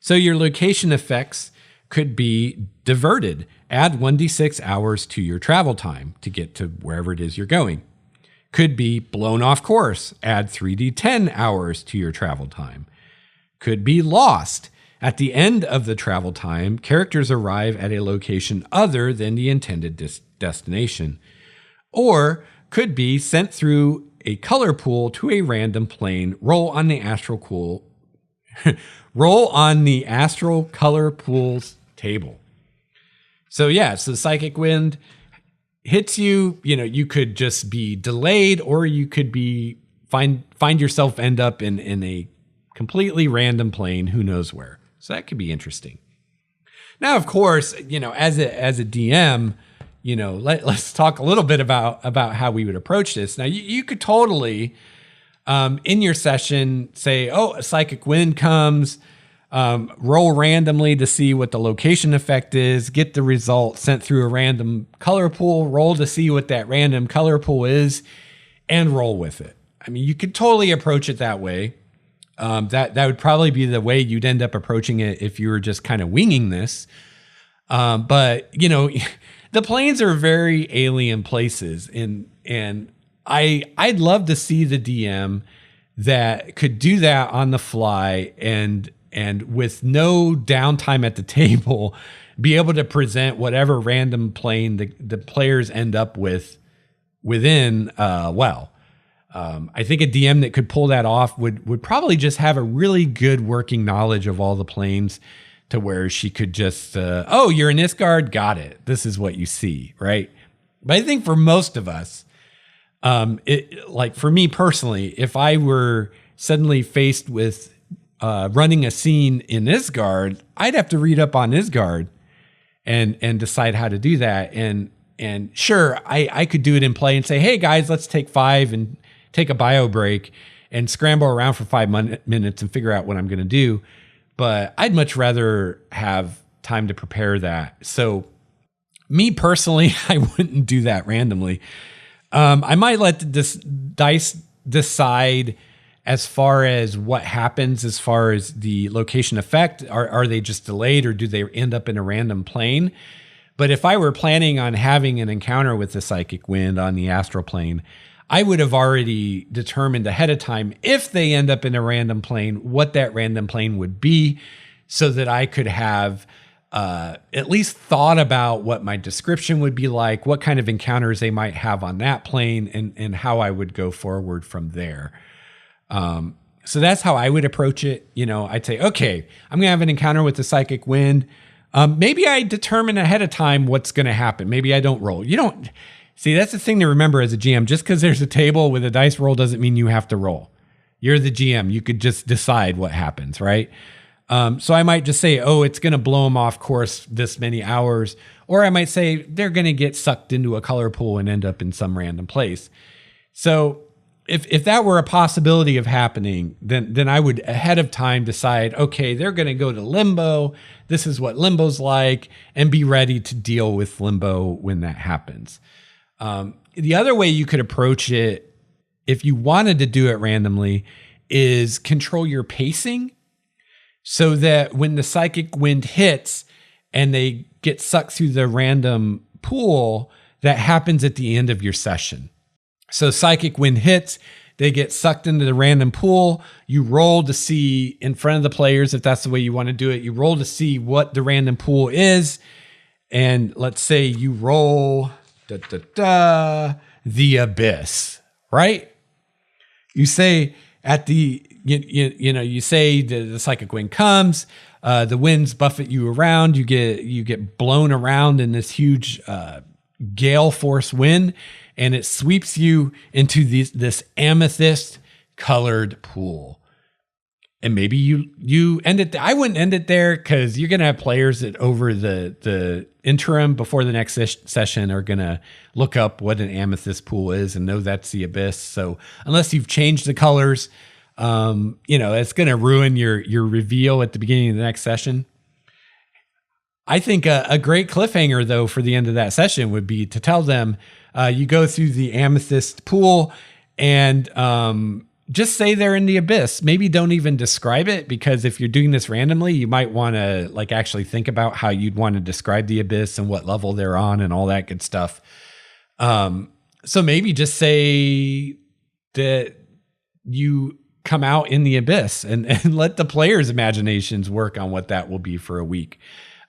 So your location effects could be diverted. Add 1d6 hours to your travel time to get to wherever it is you're going. Could be blown off course. Add 3d10 hours to your travel time. Could be lost. At the end of the travel time, characters arrive at a location other than the intended destination. Or could be sent through a color pool to a random plane. Roll on the astral color pools table. So so psychic wind hits you, you could just be delayed, or you could find yourself end up in a completely random plane, who knows where. So that could be interesting. Now, of course, as a DM, let's talk a little bit about how we would approach this. Now, you could totally, in your session, say, a psychic wind comes, roll randomly to see what the location effect is, get the result sent through a random color pool, roll to see what that random color pool is, and roll with it. I mean, you could totally approach it that way. That would probably be the way you'd end up approaching it if you were just kind of winging this. But the planes are very alien places, and I'd love to see the DM that could do that on the fly and with no downtime at the table, be able to present whatever random plane the players end up within well. I think a DM that could pull that off would probably just have a really good working knowledge of all the planes to where she could just, oh, you're in Isgard? Got it. This is what you see, right? But I think for most of us, like for me personally, if I were suddenly faced with running a scene in Isgard, I'd have to read up on Isgard and decide how to do that. And sure, I could do it in play and say, hey guys, let's take 5 and take a bio break and scramble around for 5 minutes and figure out what I'm going to do. But I'd much rather have time to prepare that. So me personally, I wouldn't do that randomly. I might let the dice decide as far as what happens, as far as the location effect. Are they just delayed, or do they end up in a random plane? But if I were planning on having an encounter with the psychic wind on the astral plane, I would have already determined ahead of time, if they end up in a random plane, what that random plane would be, so that I could have at least thought about what my description would be like, what kind of encounters they might have on that plane, and how I would go forward from there. So that's how I would approach it. You know, I'd say, okay, I'm going to have an encounter with the psychic wind. Maybe I determine ahead of time what's going to happen. Maybe I don't roll. You don't see, that's the thing to remember as a GM. Just because there's a table with a dice roll doesn't mean you have to roll. You're the GM. You could just decide what happens, right? So I might just say, oh, it's going to blow them off course this many hours. Or I might say they're going to get sucked into a color pool and end up in some random place. So if that were a possibility of happening, then I would ahead of time decide, okay, they're going to go to limbo. This is what limbo's like, and be ready to deal with limbo when that happens. The other way you could approach it, if you wanted to do it randomly, is control your pacing, so that when the psychic wind hits and they get sucked through the random pool, that happens at the end of your session. So psychic wind hits, they get sucked into the random pool. You roll to see in front of the players, if that's the way you want to do it, you roll to see what the random pool is. And let's say you roll the abyss, right? You say at the, you say the psychic wind comes, the winds buffet you around, you get blown around in this huge gale force wind, and it sweeps you into this amethyst colored pool. And maybe you end it. I wouldn't end it there, because you're going to have players that over the interim before the next session are going to look up what an amethyst pool is and know that's the abyss. So unless you've changed the colors, it's going to ruin your reveal at the beginning of the next session. I think a great cliffhanger, though, for the end of that session would be to tell them you go through the amethyst pool and just say they're in the abyss. Maybe don't even describe it, because if you're doing this randomly, you might want to actually think about how you'd want to describe the abyss and what level they're on and all that good stuff. So maybe just say that you come out in the abyss and let the players' imaginations work on what that will be for a week.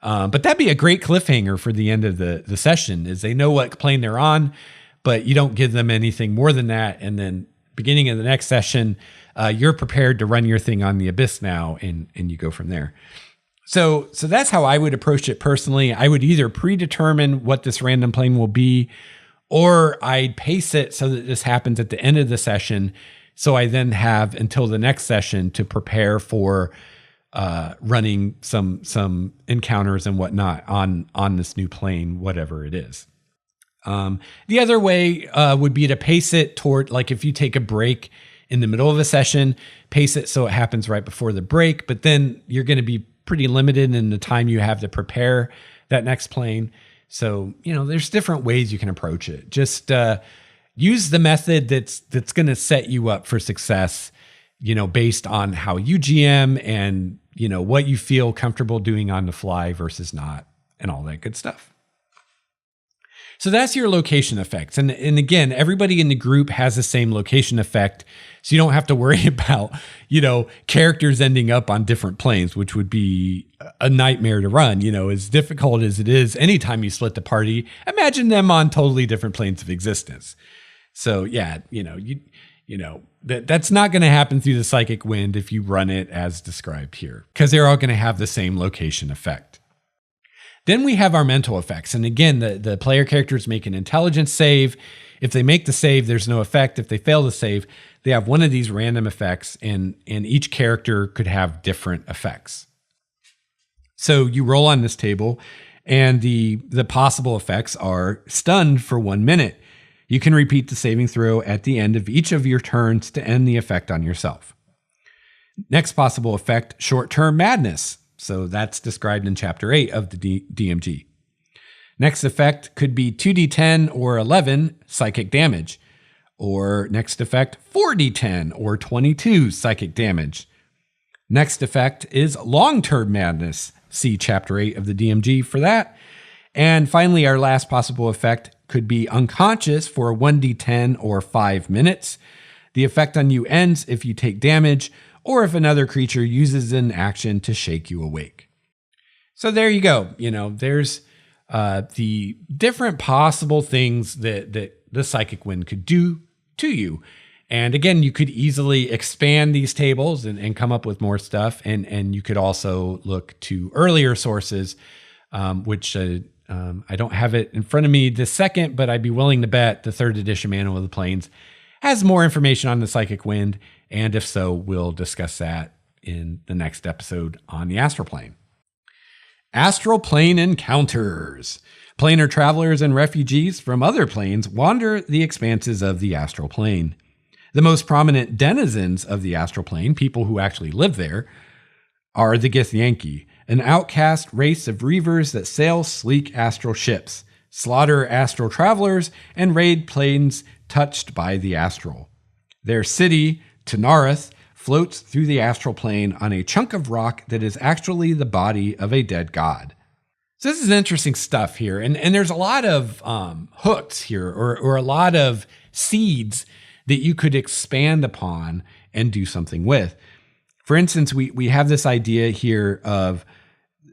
But that'd be a great cliffhanger for the end of the session, is they know what plane they're on, but you don't give them anything more than that. And then beginning of the next session, you're prepared to run your thing on the abyss now, and you go from there. So that's how I would approach it personally. I would either predetermine what this random plane will be, or I'd pace it so that this happens at the end of the session. So I then have until the next session to prepare for running some encounters and whatnot on this new plane, whatever it is. The other way would be to pace it toward, if you take a break in the middle of a session, pace it so it happens right before the break, but then you're going to be pretty limited in the time you have to prepare that next plane. So, there's different ways you can approach it. Just use the method that's going to set you up for success, based on how you GM and, what you feel comfortable doing on the fly versus not, and all that good stuff. So that's your location effects. And again, everybody in the group has the same location effect. So you don't have to worry about, characters ending up on different planes, which would be a nightmare to run. As difficult as it is anytime you split the party, imagine them on totally different planes of existence. So yeah, That's not going to happen through the psychic wind if you run it as described here, because they're all going to have the same location effect. Then we have our mental effects. And again, the player characters make an intelligence save. If they make the save, there's no effect. If they fail to save, they have one of these random effects, and each character could have different effects. So you roll on this table, and the possible effects are stunned for 1 minute. You can repeat the saving throw at the end of each of your turns to end the effect on yourself. Next possible effect, short-term madness. So that's described in Chapter 8 of the DMG. Next effect could be 2d10 or 11 psychic damage. Or next effect, 4d10 or 22 psychic damage. Next effect is long-term madness. See Chapter 8 of the DMG for that. And finally, our last possible effect could be unconscious for 1d10 or 5 minutes. The effect on you ends if you take damage or if another creature uses an action to shake you awake. So there you go. There's the different possible things that the psychic wind could do to you. And again, you could easily expand these tables and come up with more stuff. And you could also look to earlier sources, which I don't have it in front of me this second, but I'd be willing to bet the 3rd edition Manual of the Planes has more information on the psychic wind. And if so, we'll discuss that in the next episode on the astral plane. Astral plane encounters. Planar travelers and refugees from other planes wander the expanses of the astral plane. The most prominent denizens of the astral plane, people who actually live there, are the Githyanki, an outcast race of reavers that sail sleek astral ships, slaughter astral travelers, and raid planes touched by the astral. Their city, Tanareth, floats through the astral plane on a chunk of rock that is actually the body of a dead god. So this is interesting stuff here, and there's a lot of hooks here, or a lot of seeds that you could expand upon and do something with. For instance, we have this idea here of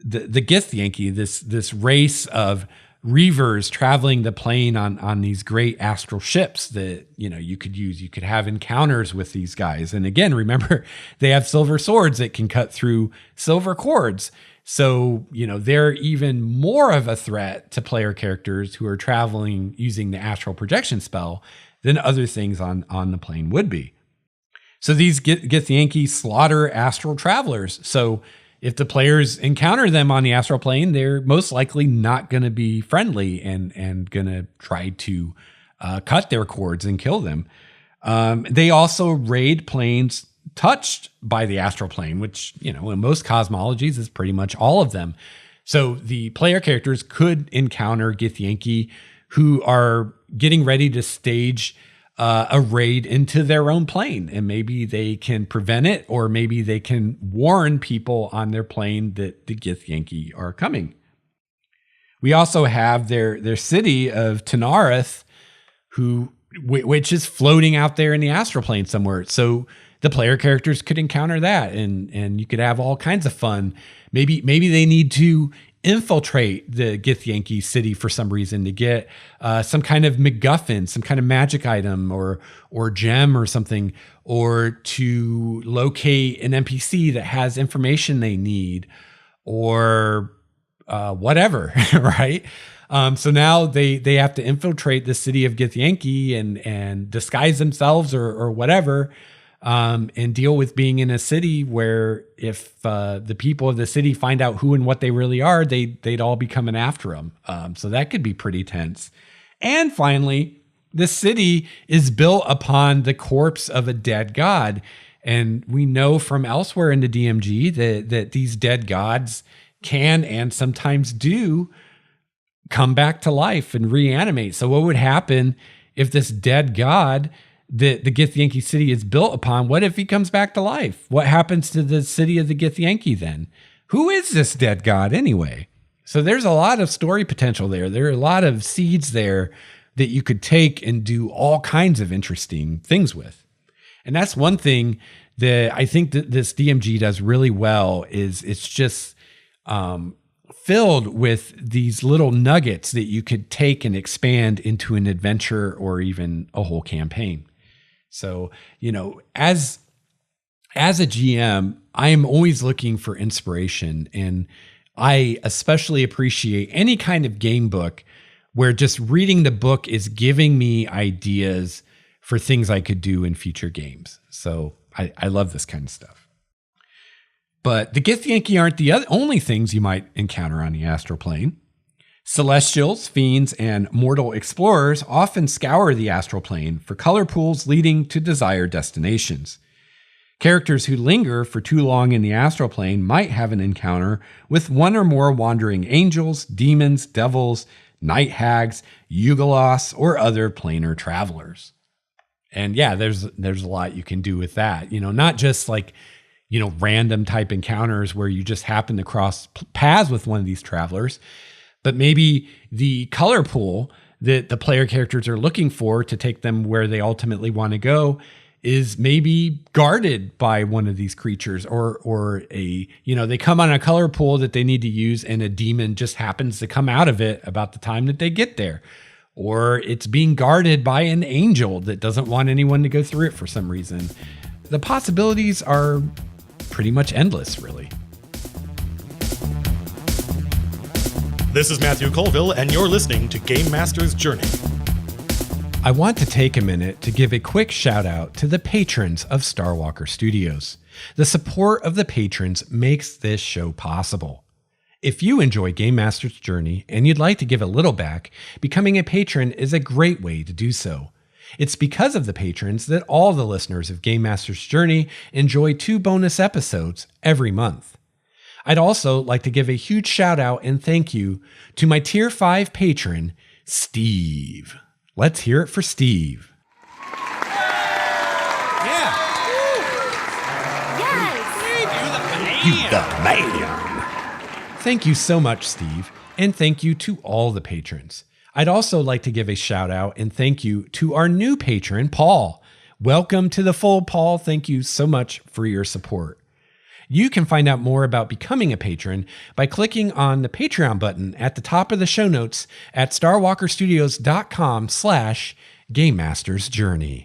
the Githyanki, this race of reavers traveling the plane on these great astral ships that you could use. You could have encounters with these guys. And again, remember, they have silver swords that can cut through silver cords. So, they're even more of a threat to player characters who are traveling using the astral projection spell than other things on the plane would be. So these Githyanki slaughter astral travelers. So if the players encounter them on the astral plane, they're most likely not going to be friendly and going to try to cut their cords and kill them. They also raid planes touched by the astral plane, which, in most cosmologies is pretty much all of them. So the player characters could encounter Githyanki who are getting ready to stage a raid into their own plane, and maybe they can prevent it, or maybe they can warn people on their plane that the Githyanki are coming. We also have their city of Tanareth, which is floating out there in the astral plane somewhere. So the player characters could encounter that, and you could have all kinds of fun. Maybe they need to infiltrate the Githyanki city for some reason to get some kind of MacGuffin, some kind of magic item or gem or something, or to locate an NPC that has information they need, or whatever, right? So now they have to infiltrate the city of Githyanki and disguise themselves or whatever, and deal with being in a city where if the people of the city find out who and what they really are, they'd all be coming after them. So that could be pretty tense. And finally, the city is built upon the corpse of a dead god. And we know from elsewhere in the DMG that these dead gods can and sometimes do come back to life and reanimate. So what would happen if this dead god that the Githyanki city is built upon, what if he comes back to life? What happens to the city of the Githyanki then? Who is this dead god anyway? So there's a lot of story potential there. There are a lot of seeds there that you could take and do all kinds of interesting things with. And that's one thing that I think that this DMG does really well, is it's just filled with these little nuggets that you could take and expand into an adventure or even a whole campaign. So, as a GM, I am always looking for inspiration, and I especially appreciate any kind of game book where just reading the book is giving me ideas for things I could do in future games. So I love this kind of stuff. But the Githyanki aren't the only things you might encounter on the astral plane. Celestials, fiends, and mortal explorers often scour the astral plane for color pools leading to desired destinations. Characters who linger for too long in the astral plane might have an encounter with one or more wandering angels, demons, devils, night hags, Yugalos, or other planar travelers. And yeah, there's a lot you can do with that. Not just like, random type encounters where you just happen to cross paths with one of these travelers, but maybe the color pool that the player characters are looking for to take them where they ultimately want to go is maybe guarded by one of these creatures, or they come on a color pool that they need to use and a demon just happens to come out of it about the time that they get there. Or it's being guarded by an angel that doesn't want anyone to go through it for some reason. The possibilities are pretty much endless, really. This is Matthew Colville, and you're listening to Game Master's Journey. I want to take a minute to give a quick shout out to the patrons of Starwalker Studios. The support of the patrons makes this show possible. If you enjoy Game Master's Journey and you'd like to give a little back, becoming a patron is a great way to do so. It's because of the patrons that all the listeners of Game Master's Journey enjoy 2 bonus episodes every month. I'd also like to give a huge shout out and thank you to my Tier 5 patron, Steve. Let's hear it for Steve. Yeah. Yes. You the man. Thank you so much, Steve, and thank you to all the patrons. I'd also like to give a shout out and thank you to our new patron, Paul. Welcome to the fold, Paul. Thank you so much for your support. You can find out more about becoming a patron by clicking on the Patreon button at the top of the show notes at starwalkerstudios.com/Game Master's Journey.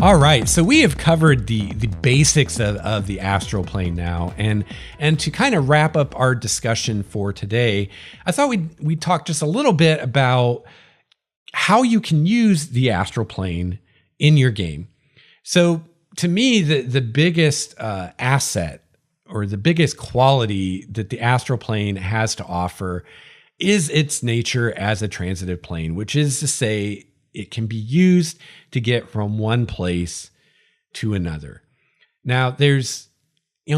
All right, so we have covered the basics of the astral plane now, and to kind of wrap up our discussion for today, I thought we'd talk just a little bit about how you can use the astral plane in your game. So to me, the biggest asset or the biggest quality that the astral plane has to offer is its nature as a transitive plane, which is to say it can be used to get from one place to another. Now, there's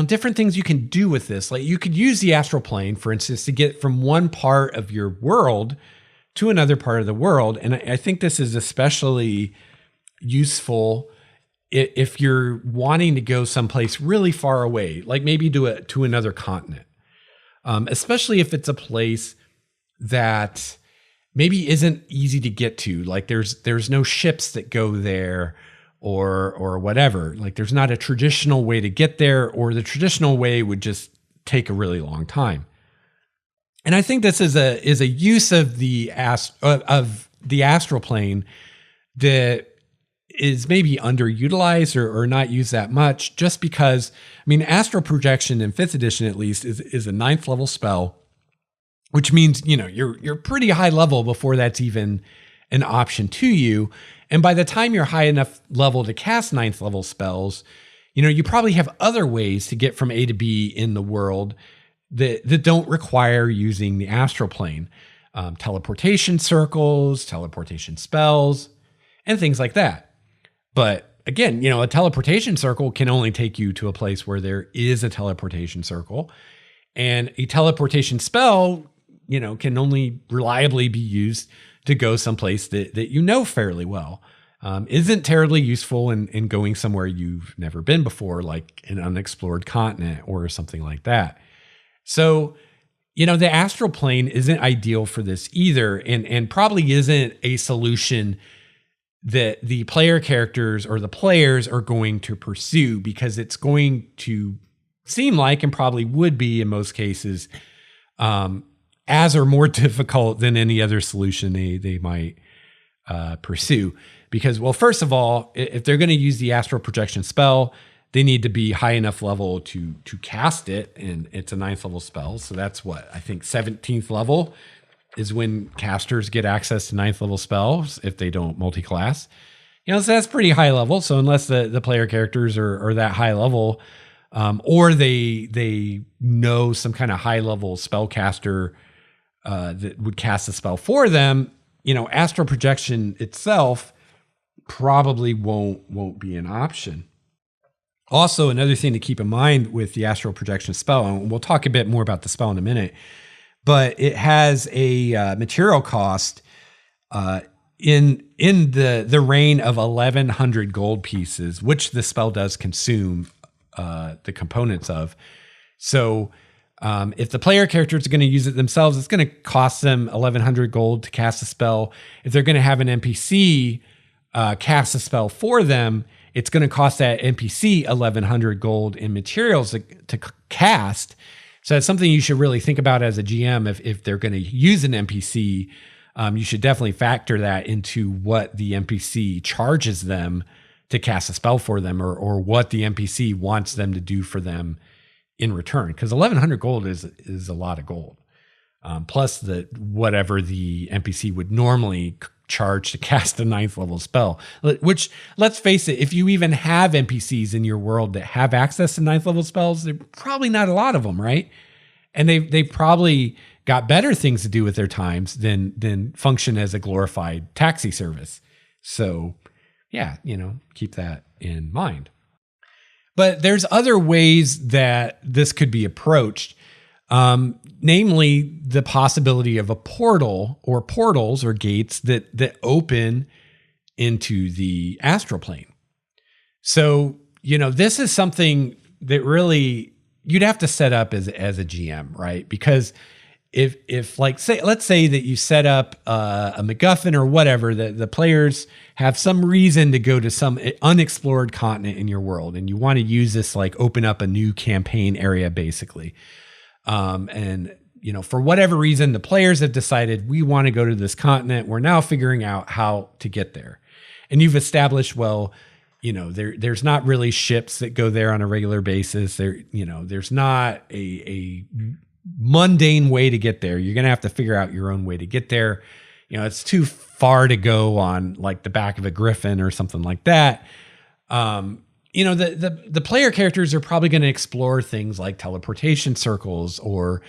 different things you can do with this. Like you could use the astral plane, for instance, to get from one part of your world to another part of the world. And I think this is especially useful if you're wanting to go someplace really far away, like maybe to another continent, especially if it's a place that maybe isn't easy to get to. Like there's no ships that go there or whatever. Like there's not a traditional way to get there, or the traditional way would just take a really long time. And I think this is a use of the astral plane that is maybe underutilized or not used that much, just because, astral projection in 5th edition at least is a 9th level spell, which means, you're pretty high level before that's even an option to you. And by the time you're high enough level to cast 9th level spells, you probably have other ways to get from A to B in the world that don't require using the astral plane. Teleportation circles, teleportation spells, and things like that. But again, a teleportation circle can only take you to a place where there is a teleportation circle. And a teleportation spell, can only reliably be used to go someplace that fairly well. Isn't terribly useful in going somewhere you've never been before, like an unexplored continent or something like that. So, the astral plane isn't ideal for this either, and probably isn't a solution that the player characters or the players are going to pursue, because it's going to seem like, and probably would be in most cases, as or more difficult than any other solution they might pursue. Because, well, first of all, if they're going to use the astral projection spell, they need to be high enough level to cast it, and it's a 9th level spell. So that's what I think 17th level is when casters get access to 9th level spells if they don't multi-class. So that's pretty high level. So unless the player characters are that high level, or they know some kind of high level spellcaster that would cast a spell for them, astral projection itself probably won't be an option. Also, another thing to keep in mind with the astral projection spell, and we'll talk a bit more about the spell in a minute, but it has a material cost in the reign of 1,100 gold pieces, which the spell does consume the components of. So if the player characters are going to use it themselves, it's going to cost them 1,100 gold to cast a spell. If they're going to have an NPC cast a spell for them, it's going to cost that NPC 1,100 gold in materials to cast. So that's something you should really think about as a GM. If they're going to use an NPC, you should definitely factor that into what the NPC charges them to cast a spell for them, or what the NPC wants them to do for them in return. Because 1,100 gold is a lot of gold. Plus whatever the NPC would normally charge to cast a 9th level spell, which, let's face it, if you even have NPCs in your world that have access to 9th level spells, there are probably not a lot of them, right? And they've probably got better things to do with their times than function as a glorified taxi service. So yeah, keep that in mind. But there's other ways that this could be approached. Namely the possibility of a portal or portals or gates that open into the astral plane. So, this is something that really you'd have to set up as a GM, right? Because if let's say that you set up a MacGuffin or whatever, the players have some reason to go to some unexplored continent in your world, and you want to use this, open up a new campaign area, basically. And for whatever reason, the players have decided we want to go to this continent. We're now figuring out how to get there. And you've established, there's not really ships that go there on a regular basis. There's not a mundane way to get there. You're going to have to figure out your own way to get there. It's too far to go on the back of a griffin or something like that. The player characters are probably going to explore things like teleportation circles, or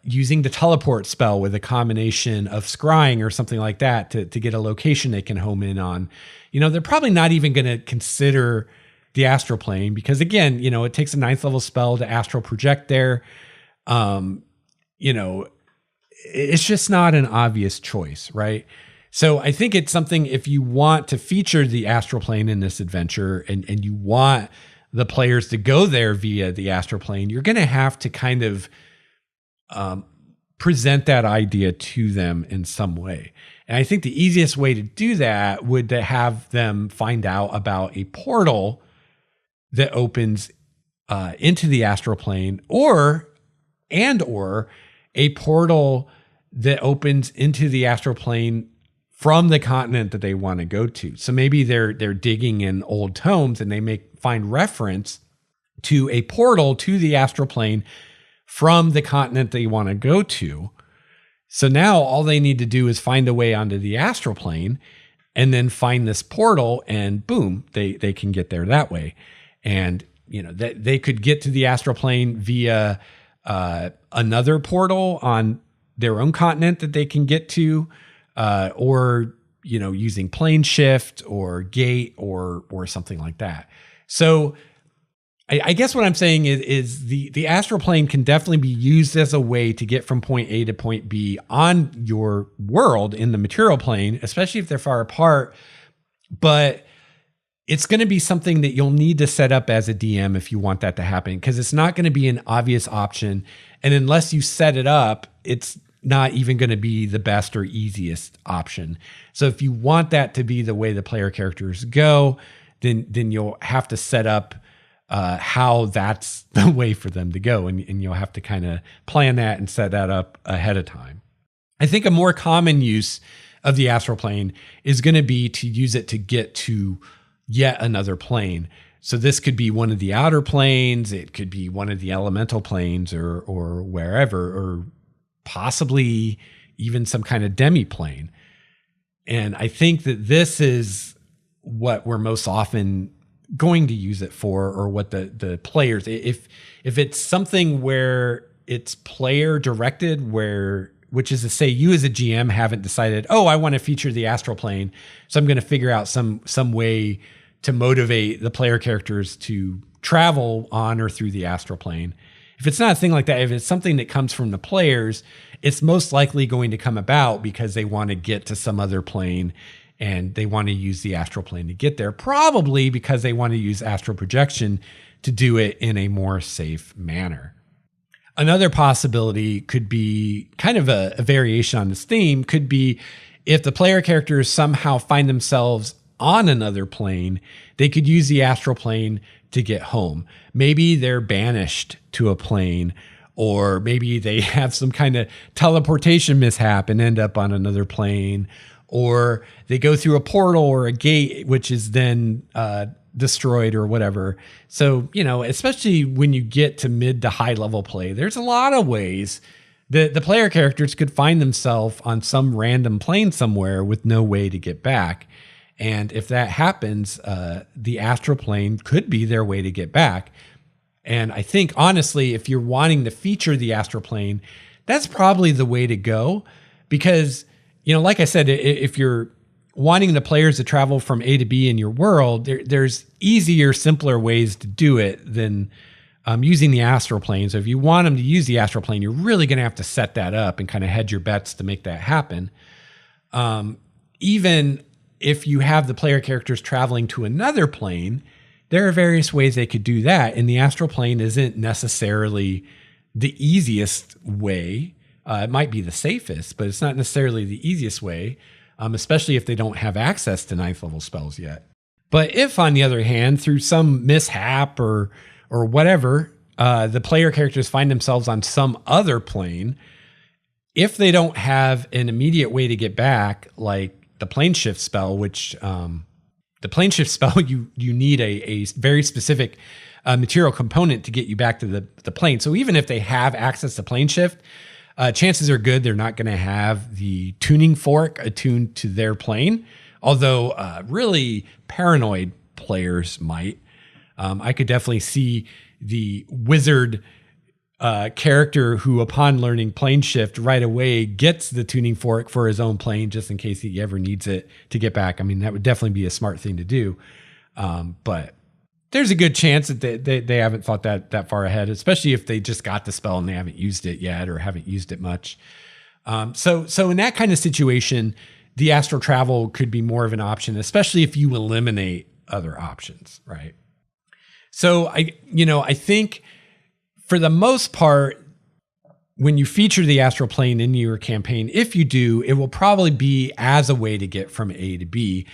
using the teleport spell with a combination of scrying or something like that to get a location they can home in on. They're probably not even going to consider the astral plane because, again, it takes a 9th level spell to astral project there. It's just not an obvious choice, right? So I think it's something, if you want to feature the astral plane in this adventure and you want the players to go there via the astral plane, you're going to have to kind of present that idea to them in some way. And I think the easiest way to do that would to have them find out about a portal that opens into the astral plane, or a portal that opens into the astral plane from the continent that they want to go to. So maybe they're digging in old tomes and they may find reference to a portal to the astral plane from the continent they want to go to. So now all they need to do is find a way onto the astral plane and then find this portal, and boom, they can get there that way. And they could get to the astral plane via another portal on their own continent that they can get to, or using plane shift or gate or something like that. So I guess what I'm saying is the astral plane can definitely be used as a way to get from point A to point B on your world in the material plane, especially if they're far apart. But it's going to be something that you'll need to set up as a DM if you want that to happen, because it's not going to be an obvious option. And unless you set it up, it's not even going to be the best or easiest option. So if you want that to be the way the player characters go, then you'll have to set up how that's the way for them to go. And you'll have to kind of plan that and set that up ahead of time. I think a more common use of the astral plane is going to be to use it to get to yet another plane. So this could be one of the outer planes, it could be one of the elemental planes or wherever, or possibly even some kind of demiplane. And I think that this is what we're most often going to use it for, or what the players, if it's something where it's player directed, which is to say you as a GM haven't decided, oh, I want to feature the astral plane, so I'm going to figure out some way to motivate the player characters to travel on or through the astral plane. If it's not a thing like that, if it's something that comes from the players, it's most likely going to come about because they want to get to some other plane and they want to use the astral plane to get there, probably because they want to use astral projection to do it in a more safe manner. Another possibility could be kind of a variation on this theme, could be if the player characters somehow find themselves on another plane, they could use the astral plane to get home. Maybe they're banished to a plane, or maybe they have some kind of teleportation mishap and end up on another plane, or they go through a portal or a gate, which is then destroyed or whatever. So, especially when you get to mid to high level play, there's a lot of ways that the player characters could find themselves on some random plane somewhere with no way to get back. And if that happens, the astral plane could be their way to get back. And I think, honestly, if you're wanting to feature the astral plane, that's probably the way to go. Because, like I said, if you're wanting the players to travel from A to B in your world, there's easier, simpler ways to do it than using the astral plane. So if you want them to use the astral plane, you're really going to have to set that up and kind of hedge your bets to make that happen. Even if you have the player characters traveling to another plane, there are various ways they could do that. And the astral plane isn't necessarily the easiest way. It might be the safest, but it's not necessarily the easiest way, especially if they don't have access to 9th level spells yet. But if, on the other hand, through some mishap or whatever, the player characters find themselves on some other plane, if they don't have an immediate way to get back, like the plane shift spell, which the plane shift spell, you need a very specific material component to get you back to the plane. So even if they have access to plane shift, chances are good they're not going to have the tuning fork attuned to their plane. Although really paranoid players might. I could definitely see the wizard character who, upon learning plane shift, right away gets the tuning fork for his own plane just in case he ever needs it to get back. I mean, that would definitely be a smart thing to do. But there's a good chance that they haven't thought that far ahead, especially if they just got the spell and they haven't used it yet or haven't used it much. So in that kind of situation, the astral travel could be more of an option, especially if you eliminate other options, right? So I think for the most part, when you feature the astral plane in your campaign, if you do, it will probably be as a way to get from A to B,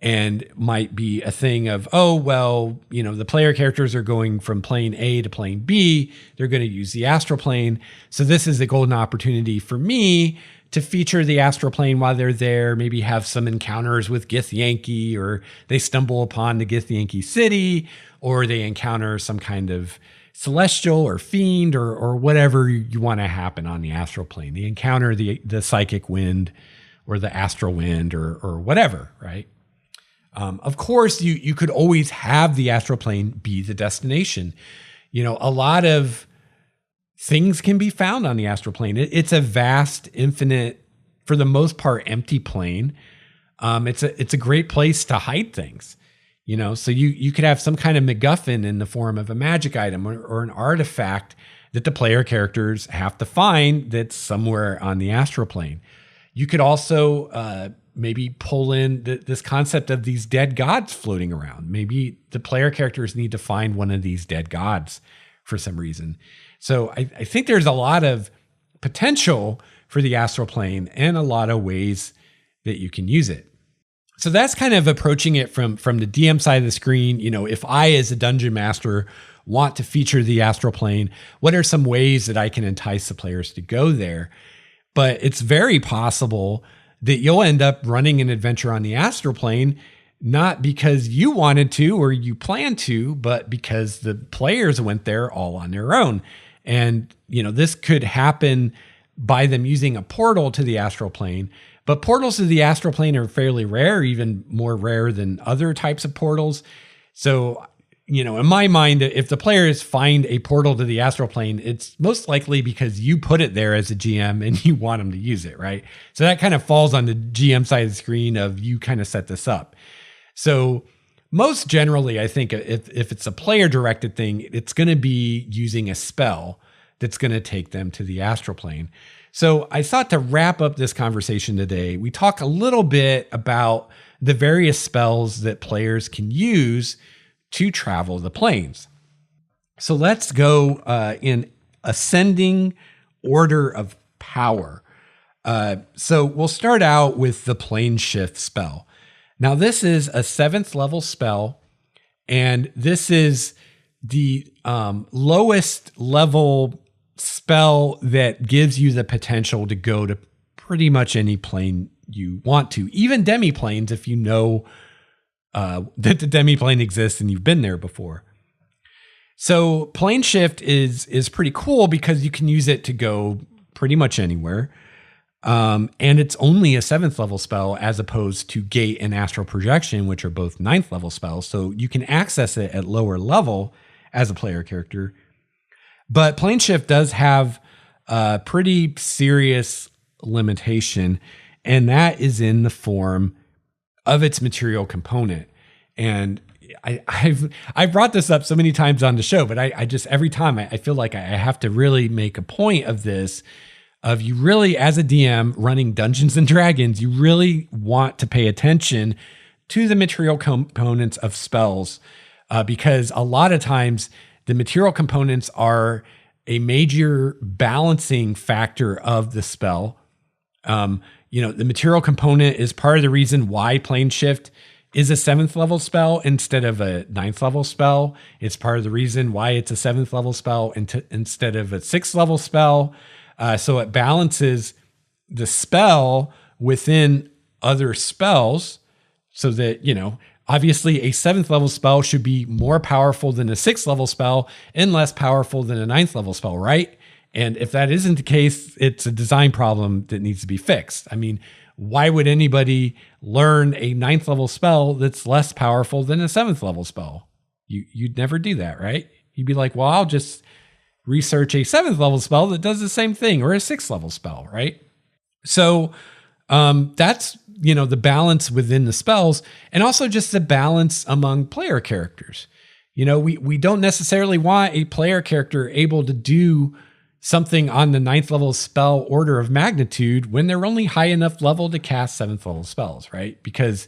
and might be a thing of, the player characters are going from plane A to plane B. They're going to use the astral plane. So this is a golden opportunity for me to feature the astral plane while they're there, maybe have some encounters with Githyanki, or they stumble upon the Githyanki city, or they encounter some kind of celestial or fiend or whatever you want to happen on the astral plane. They encounter the psychic wind or the astral wind or whatever, right? Of course, you could always have the astral plane be the destination. A lot of things can be found on the astral plane. It's a vast, infinite, for the most part, empty plane. It's a great place to hide things. So you could have some kind of MacGuffin in the form of a magic item or an artifact that the player characters have to find that's somewhere on the astral plane. You could also maybe pull in this concept of these dead gods floating around. Maybe the player characters need to find one of these dead gods for some reason. So I think there's a lot of potential for the astral plane and a lot of ways that you can use it. So that's kind of approaching it from the DM side of the screen. If I, as a dungeon master, want to feature the astral plane, what are some ways that I can entice the players to go there? But it's very possible that you'll end up running an adventure on the astral plane, not because you wanted to or you planned to, but because the players went there all on their own. And, this could happen by them using a portal to the astral plane. But portals to the astral plane are fairly rare, even more rare than other types of portals. So, in my mind, if the players find a portal to the astral plane, it's most likely because you put it there as a GM and you want them to use it, right? So that kind of falls on the GM side of the screen of you kind of set this up. So most generally, I think if it's a player-directed thing, it's going to be using a spell that's going to take them to the astral plane. So I thought to wrap up this conversation today, we talk a little bit about the various spells that players can use to travel the planes. So let's go in ascending order of power. So we'll start out with the plane shift spell. Now this is a 7th level spell, and this is the lowest level spell that gives you the potential to go to pretty much any plane you want to, even demi-planes if you know that the demi-plane exists and you've been there before. So plane shift is pretty cool because you can use it to go pretty much anywhere. And it's only a 7th level spell as opposed to gate and astral projection, which are both 9th level spells. So you can access it at lower level as a player character. But plane shift does have a pretty serious limitation, and that is in the form of its material component. And I've brought this up so many times on the show, but I just, every time I feel like I have to really make a point of this, of you really, as a DM running Dungeons and Dragons, you really want to pay attention to the material components of spells, because a lot of times the material components are a major balancing factor of the spell. The material component is part of the reason why plane shift is a 7th level spell instead of a 9th level spell. It's part of the reason why it's a 7th level spell instead of a 6th level spell. So it balances the spell within other spells so that, obviously a 7th level spell should be more powerful than a 6th level spell and less powerful than a 9th level spell, right? And if that isn't the case, it's a design problem that needs to be fixed. I mean, why would anybody learn a 9th level spell that's less powerful than a 7th level spell? You'd never do that, right? You'd be like, well, I'll just research a 7th level spell that does the same thing, or a 6th level spell, right? So that's, the balance within the spells, and also just the balance among player characters. We don't necessarily want a player character able to do something on the 9th level spell order of magnitude when they're only high enough level to cast 7th level spells, right? Because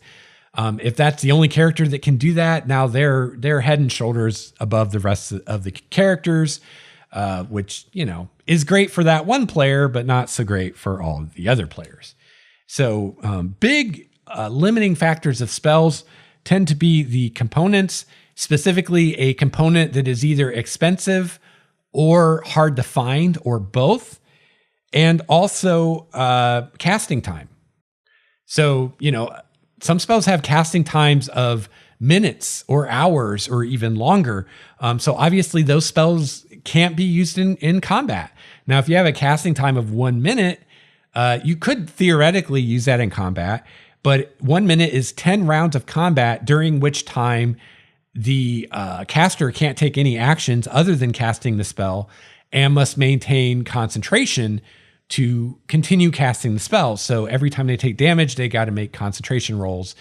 if that's the only character that can do that, now they're head and shoulders above the rest of the characters, which, is great for that one player, but not so great for all of the other players. So big limiting factors of spells tend to be the components, specifically a component that is either expensive or hard to find, or both, and also casting time. So, some spells have casting times of minutes or hours or even longer. So obviously those spells can't be used in combat. Now, if you have a casting time of 1 minute, you could theoretically use that in combat, but 1 minute is 10 rounds of combat, during which time the caster can't take any actions other than casting the spell and must maintain concentration to continue casting the spell. So every time they take damage, they got to make concentration rolls,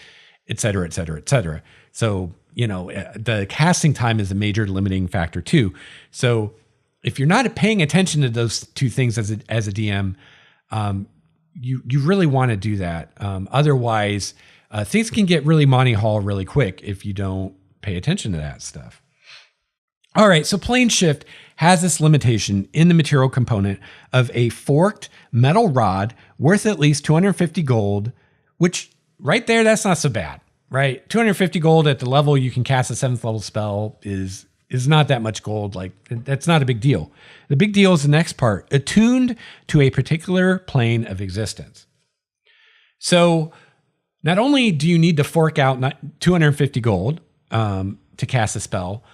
et cetera, et cetera, et cetera. So, the casting time is a major limiting factor too. So if you're not paying attention to those two things as a DM, you really want to do that. Otherwise, things can get really Monty Hall really quick if you don't pay attention to that stuff. All right, so plane shift has this limitation in the material component of a forked metal rod worth at least 250 gold, which right there, that's not so bad, right? 250 gold at the level you can cast a 7th level spell is not that much gold. Like, that's not a big deal. The big deal is the next part, attuned to a particular plane of existence. So not only do you need to fork out 250 gold to cast a spell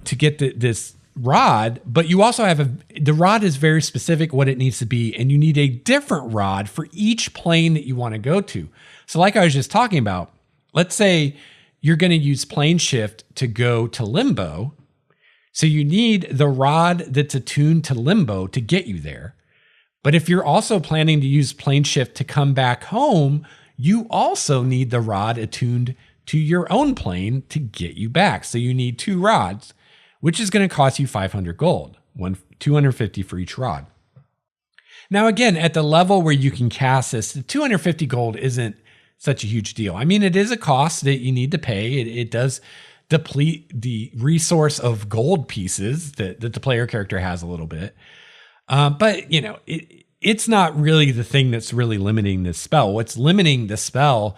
to get this rod, but you also have the rod is very specific what it needs to be, and you need a different rod for each plane that you want to go to. So like I was just talking about, let's say you're going to use plane shift to go to limbo. So you need the rod that's attuned to limbo to get you there. But if you're also planning to use plane shift to come back home, you also need the rod attuned to your own plane to get you back. So you need 2 rods, which is going to cost you 500 gold, 250 for each rod. Now, again, at the level where you can cast this, the 250 gold isn't such a huge deal. I mean, it is a cost that you need to pay. It does deplete the resource of gold pieces that the player character has a little bit. But, you know, it's not really the thing that's really limiting this spell. What's limiting the spell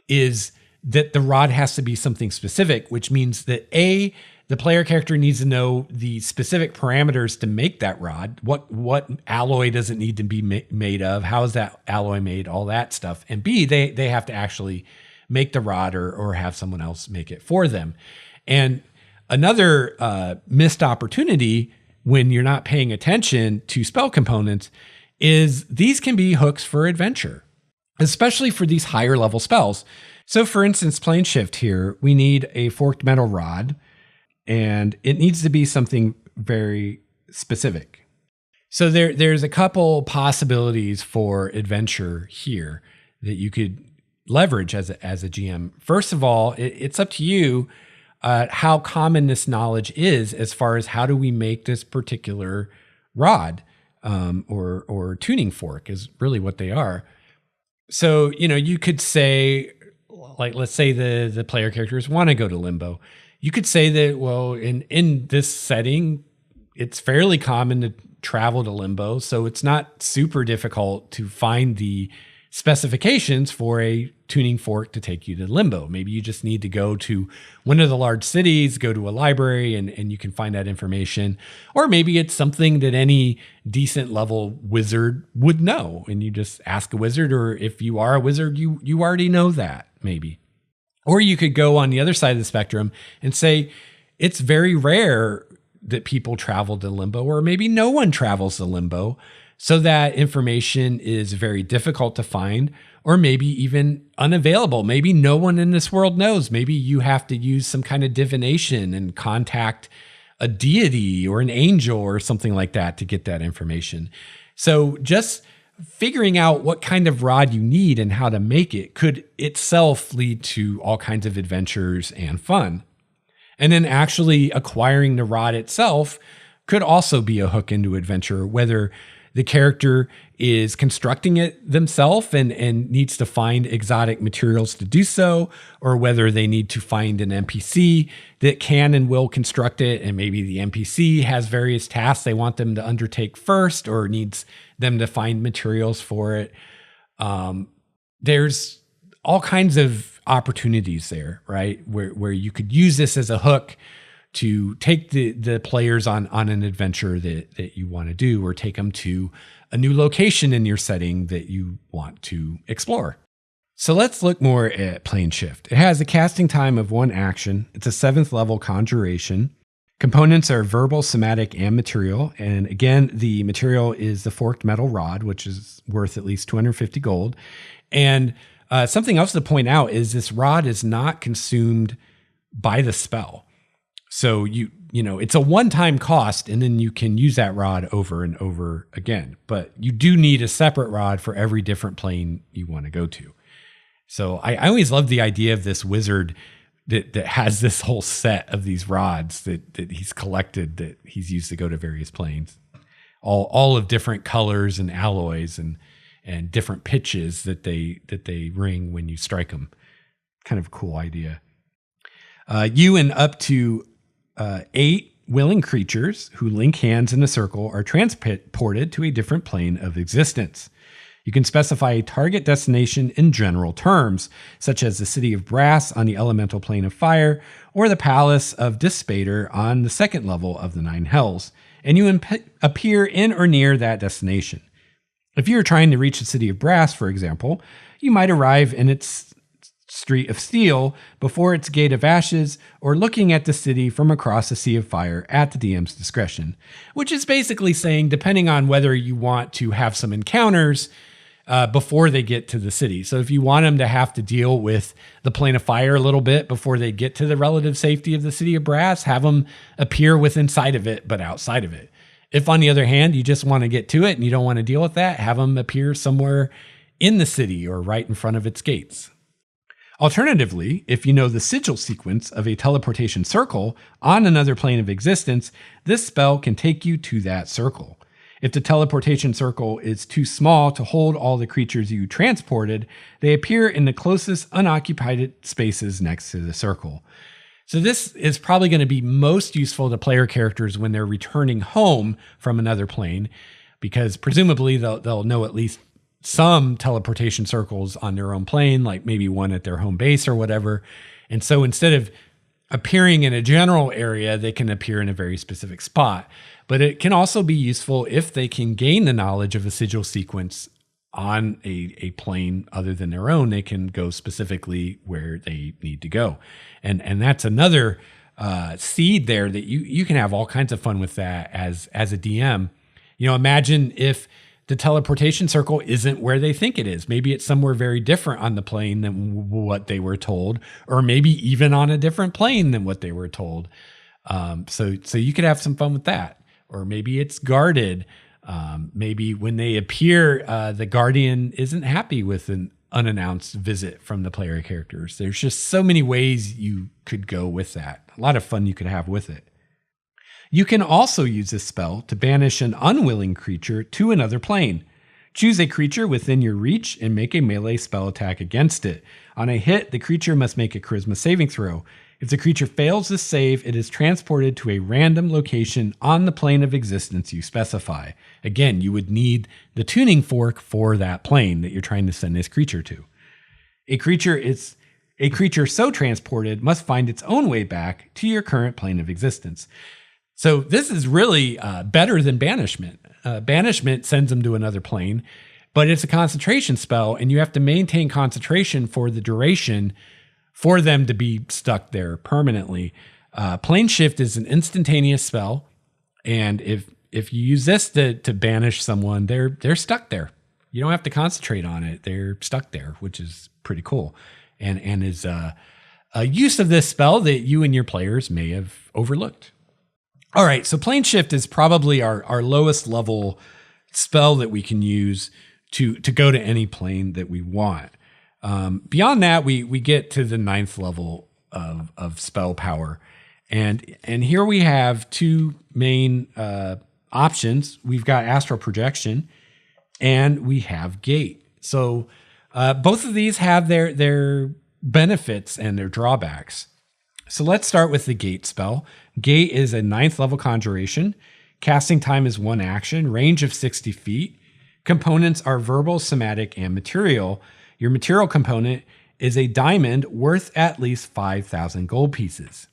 is that the rod has to be something specific, which means that the player character needs to know the specific parameters to make that rod. What alloy does it need to be made of? How is that alloy made? All that stuff. And B, they have to actually make the rod or have someone else make it for them. And another missed opportunity when you're not paying attention to spell components is these can be hooks for adventure, especially for these higher level spells. So for instance, plane shift here, we need a forked metal rod, and it needs to be something very specific. So there's a couple possibilities for adventure here that you could leverage as a GM. First of all, it's up to you how common this knowledge is as far as how do we make this particular rod or tuning fork is really what they are. So, you know, you could say, like, let's say the player characters want to go to limbo. You could say that, well, in this setting, it's fairly common to travel to limbo, so it's not super difficult to find the specifications for a tuning fork to take you to limbo. Maybe you just need to go to one of the large cities, go to a library, and you can find that information. Or maybe it's something that any decent level wizard would know, and you just ask a wizard, or if you are a wizard, you already know that, maybe. Or you could go on the other side of the spectrum and say, it's very rare that people travel to limbo, or maybe no one travels to limbo. So that information is very difficult to find, or maybe even unavailable. Maybe no one in this world knows. Maybe you have to use some kind of divination and contact a deity or an angel or something like that to get that information. So just figuring out what kind of rod you need and how to make it could itself lead to all kinds of adventures and fun. And then actually acquiring the rod itself could also be a hook into adventure, whether the character is constructing it themselves and needs to find exotic materials to do so, or whether they need to find an NPC that can and will construct it, and maybe the NPC has various tasks they want them to undertake first, or needs them to find materials for it. There's all kinds of opportunities there, right? Where you could use this as a hook to take the players on an adventure that you want to do, or take them to a new location in your setting that you want to explore. So let's look more at plane shift. It has a casting time of 1 action. It's a 7th level conjuration. Components are verbal, somatic, and material. And again, the material is the forked metal rod, which is worth at least 250 gold. And something else to point out is this rod is not consumed by the spell. So you know, it's a one-time cost, and then you can use that rod over and over again. But you do need a separate rod for every different plane you want to go to. So I always love the idea of this wizard that has this whole set of these rods that he's collected, that he's used to go to various planes, all of different colors and alloys and different pitches that they ring when you strike them. Kind of a cool idea. You and up to 8 willing creatures who link hands in a circle are transported to a different plane of existence. You can specify a target destination in general terms, such as the City of Brass on the elemental plane of fire, or the Palace of Dispater on the second level of the Nine Hells, and you appear in or near that destination. If you are trying to reach the City of Brass, for example, you might arrive in its Street of Steel before its Gate of Ashes, or looking at the city from across a sea of fire at the DM's discretion, which is basically saying, depending on whether you want to have some encounters before they get to the city. So if you want them to have to deal with the plane of fire a little bit before they get to the relative safety of the City of Brass, have them appear within sight of it, but outside of it. If, on the other hand, you just want to get to it and you don't want to deal with that, have them appear somewhere in the city or right in front of its gates. Alternatively, if you know the sigil sequence of a teleportation circle on another plane of existence, this spell can take you to that circle. If the teleportation circle is too small to hold all the creatures you transported, they appear in the closest unoccupied spaces next to the circle. So this is probably going to be most useful to player characters when they're returning home from another plane, because presumably they'll know at least some teleportation circles on their own plane, like maybe one at their home base or whatever. And so instead of appearing in a general area, they can appear in a very specific spot. But it can also be useful if they can gain the knowledge of a sigil sequence on a plane other than their own. They can go specifically where they need to go. And that's another seed there that you can have all kinds of fun with that as a DM. You know, imagine if the teleportation circle isn't where they think it is. Maybe it's somewhere very different on the plane than what they were told, or maybe even on a different plane than what they were told. So you could have some fun with that. Or maybe it's guarded. Maybe when they appear, the guardian isn't happy with an unannounced visit from the player characters. There's just so many ways you could go with that. A lot of fun you could have with it. You can also use this spell to banish an unwilling creature to another plane. Choose a creature within your reach and make a melee spell attack against it. On a hit, the creature must make a charisma saving throw. If the creature fails this save, it is transported to a random location on the plane of existence you specify. Again, you would need the tuning fork for that plane that you're trying to send this creature to. A creature so transported must find its own way back to your current plane of existence. So this is really better than banishment. Banishment sends them to another plane, but it's a concentration spell, and you have to maintain concentration for the duration for them to be stuck there permanently. Plane shift is an instantaneous spell, and if you use this to banish someone, they're stuck there. You don't have to concentrate on it; they're stuck there, which is pretty cool, and is a use of this spell that you and your players may have overlooked. All right, so plane shift is probably our lowest level spell that we can use to go to any plane that we want. Beyond that, we get to the 9th level of spell power. And here we have two main options. We've got Astral Projection and we have Gate. So both of these have their benefits and their drawbacks. So let's start with the Gate spell. Gate is a 9th level conjuration. Casting time is 1 action, range of 60 feet. Components are verbal, somatic, and material. Your material component is a diamond worth at least 5,000 gold pieces.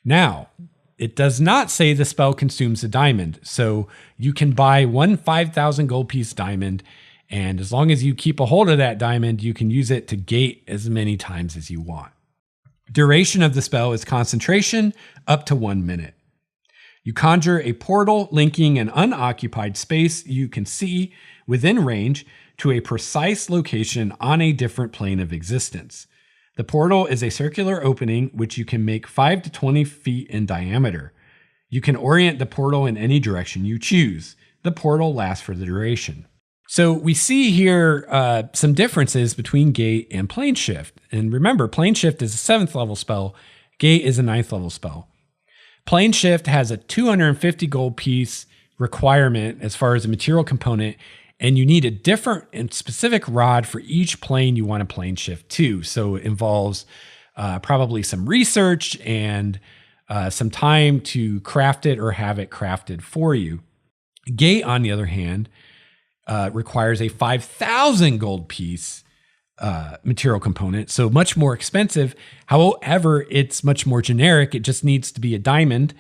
Now, it does not say the spell consumes a diamond, so you can buy one 5,000 gold piece diamond, and as long as you keep a hold of that diamond, you can use it to gate as many times as you want. Duration of the spell is concentration, up to 1 minute. You conjure a portal linking an unoccupied space you can see within range to a precise location on a different plane of existence. The portal is a circular opening which you can make 5 to 20 feet in diameter. You can orient the portal in any direction you choose. The portal lasts for the duration. So we see here some differences between Gate and Plane Shift. And remember, Plane Shift is a 7th level spell. Gate is a 9th level spell. Plane Shift has a 250 gold piece requirement as far as a material component, and you need a different and specific rod for each plane you want to plane shift to. So it involves probably some research and some time to craft it or have it crafted for you. Gate, on the other hand, requires a 5,000 gold piece material component, so much more expensive. However, it's much more generic. It just needs to be a diamond,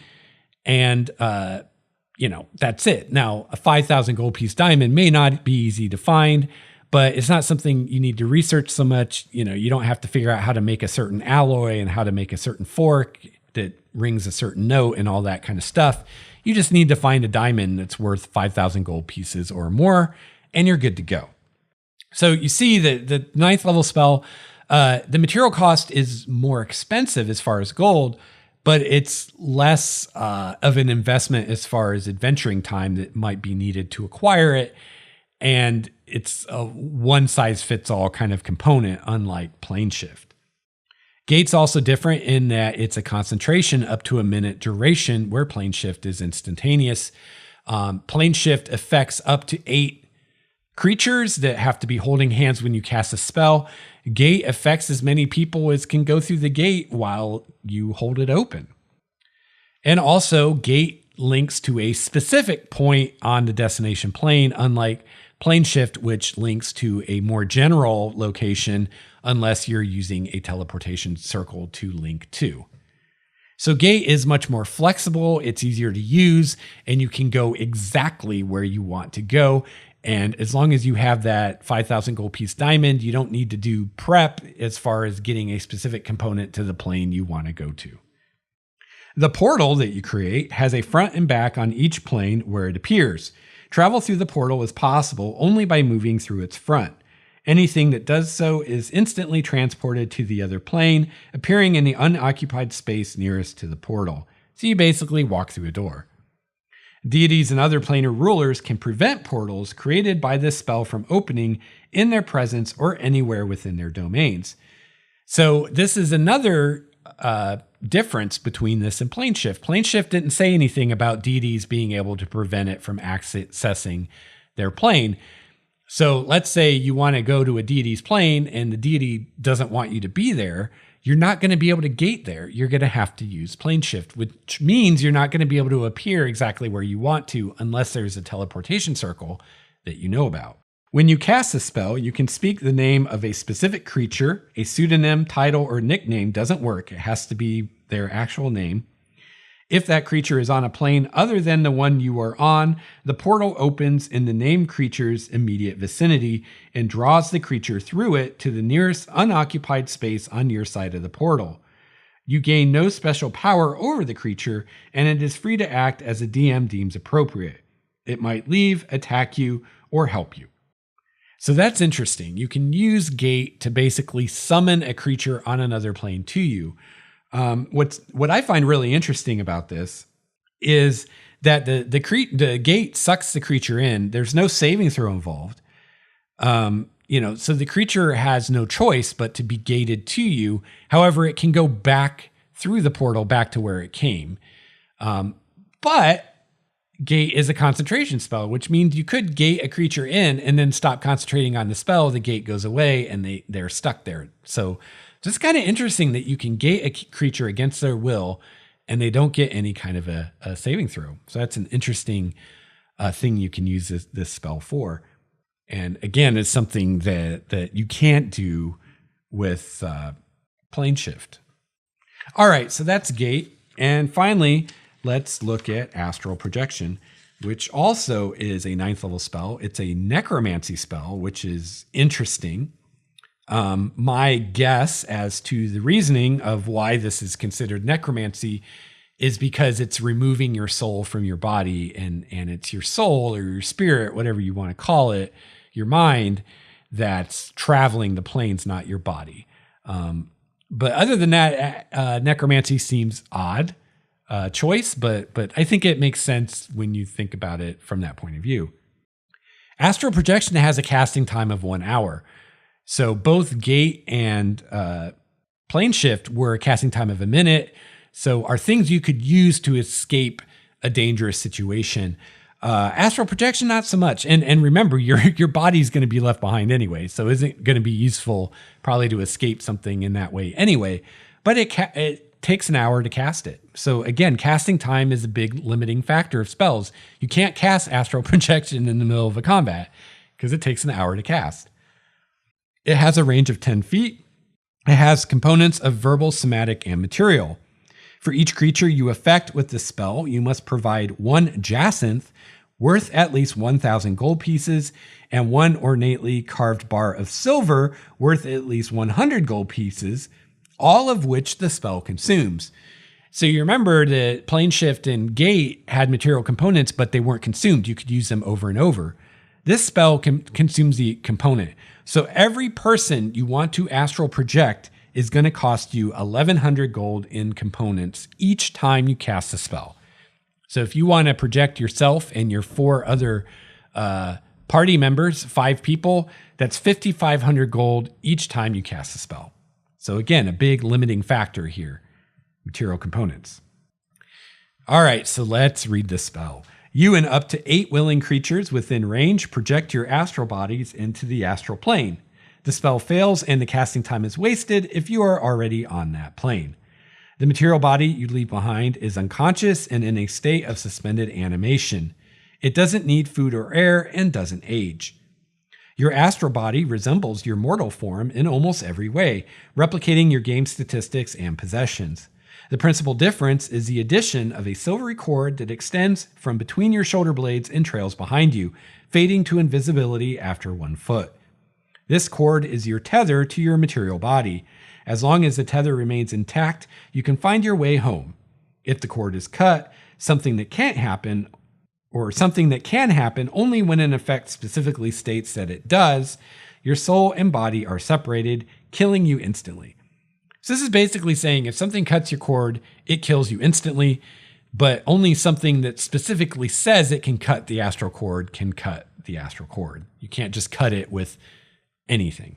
and that's it. Now, a 5,000 gold piece diamond may not be easy to find, but it's not something you need to research so much. You don't have to figure out how to make a certain alloy and how to make a certain fork that rings a certain note and all that kind of stuff. You just need to find a diamond that's worth 5,000 gold pieces or more, and you're good to go. So you see that the 9th level spell, the material cost is more expensive as far as gold, but it's less of an investment as far as adventuring time that might be needed to acquire it. And it's a one-size-fits-all kind of component, unlike plane shift. Gate's also different in that it's a concentration up to a minute duration, where plane shift is instantaneous. Plane shift affects up to 8 creatures that have to be holding hands when you cast a spell. Gate affects as many people as can go through the gate while you hold it open. And also, gate links to a specific point on the destination plane, unlike plane shift, which links to a more general location unless you're using a teleportation circle to link to. So gate is much more flexible, it's easier to use, and you can go exactly where you want to go. And as long as you have that 5,000 gold piece diamond, you don't need to do prep as far as getting a specific component to the plane you want to go to. The portal that you create has a front and back on each plane where it appears. Travel through the portal is possible only by moving through its front. Anything that does so is instantly transported to the other plane, appearing in the unoccupied space nearest to the portal. So you basically walk through a door. Deities and other planar rulers can prevent portals created by this spell from opening in their presence or anywhere within their domains. So this is another difference between this and plane shift. Plane shift didn't say anything about deities being able to prevent it from accessing their plane. So let's say you want to go to a deity's plane and the deity doesn't want you to be there. You're not going to be able to gate there. You're going to have to use plane shift, which means you're not going to be able to appear exactly where you want to unless there's a teleportation circle that you know about. When you cast a spell, you can speak the name of a specific creature. A pseudonym, title, or nickname doesn't work. It has to be their actual name. If that creature is on a plane other than the one you are on, the portal opens in the named creature's immediate vicinity and draws the creature through it to the nearest unoccupied space on your side of the portal. You gain no special power over the creature, and it is free to act as a DM deems appropriate. It might leave, attack you, or help you. So that's interesting. You can use Gate to basically summon a creature on another plane to you. What I find really interesting about this is that the gate sucks the creature in. There's no saving throw involved. So the creature has no choice but to be gated to you. However, it can go back through the portal back to where it came. But gate is a concentration spell, which means you could gate a creature in and then stop concentrating on the spell. The gate goes away and they're stuck there. So just kind of interesting that you can gate a creature against their will and they don't get any kind of a saving throw. So that's an interesting thing you can use this spell for. And again, it's something that you can't do with plane shift. All right, so that's Gate. And finally, let's look at Astral Projection, which also is a 9th level spell. It's a necromancy spell, which is interesting. My guess as to the reasoning of why this is considered necromancy is because it's removing your soul from your body, and it's your soul or your spirit, whatever you want to call it, your mind, that's traveling the planes, not your body. But other than that, necromancy seems odd choice, but I think it makes sense when you think about it from that point of view. Astral Projection has a casting time of 1 hour. So both Gate and Plane Shift were a casting time of a minute. So are things you could use to escape a dangerous situation. Astral Projection, not so much. And remember, your body's going to be left behind anyway, so isn't going to be useful probably to escape something in that way anyway. But it takes an hour to cast it. So again, casting time is a big limiting factor of spells. You can't cast Astral Projection in the middle of a combat. because it takes an hour to cast. It has a range of 10 feet. It has components of verbal, somatic, and material. For each creature you affect with this spell, you must provide 1 jacinth worth at least 1,000 gold pieces and 1 ornately carved bar of silver worth at least 100 gold pieces, all of which the spell consumes. So you remember that Plane Shift and Gate had material components, but they weren't consumed. You could use them over and over. This spell consumes the component. So every person you want to astral project is going to cost you 1,100 gold in components each time you cast a spell. So if you want to project yourself and your 4 other party members, 5 people, that's 5,500 gold each time you cast a spell. So again, a big limiting factor here, material components. All right, so let's read the spell. You and up to 8 willing creatures within range project your astral bodies into the astral plane. The spell fails and the casting time is wasted if you are already on that plane. The material body you leave behind is unconscious and in a state of suspended animation. It doesn't need food or air and doesn't age. Your astral body resembles your mortal form in almost every way, replicating your game statistics and possessions. The principal difference is the addition of a silvery cord that extends from between your shoulder blades and trails behind you, fading to invisibility after 1 foot. This cord is your tether to your material body. As long as the tether remains intact, you can find your way home. If the cord is cut, something that can happen only when an effect specifically states that it does, your soul and body are separated, killing you instantly. So this is basically saying if something cuts your cord, it kills you instantly, but only something that specifically says it can cut the astral cord can cut the astral cord. You can't just cut it with anything.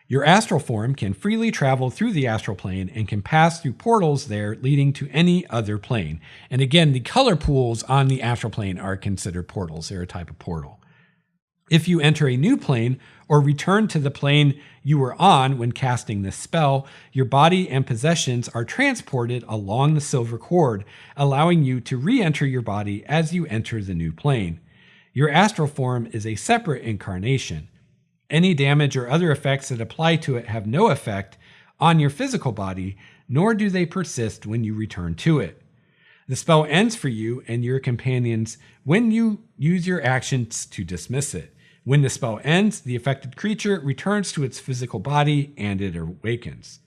Your astral form can freely travel through the astral plane and can pass through portals there leading to any other plane. And again, the color pools on the astral plane are considered portals. They're a type of portal. If you enter a new plane or return to the plane you were on when casting this spell, your body and possessions are transported along the silver cord, allowing you to re-enter your body as you enter the new plane. Your astral form is a separate incarnation. Any damage or other effects that apply to it have no effect on your physical body, nor do they persist when you return to it. The spell ends for you and your companions when you use your actions to dismiss it. When the spell ends, the affected creature returns to its physical body and it awakens.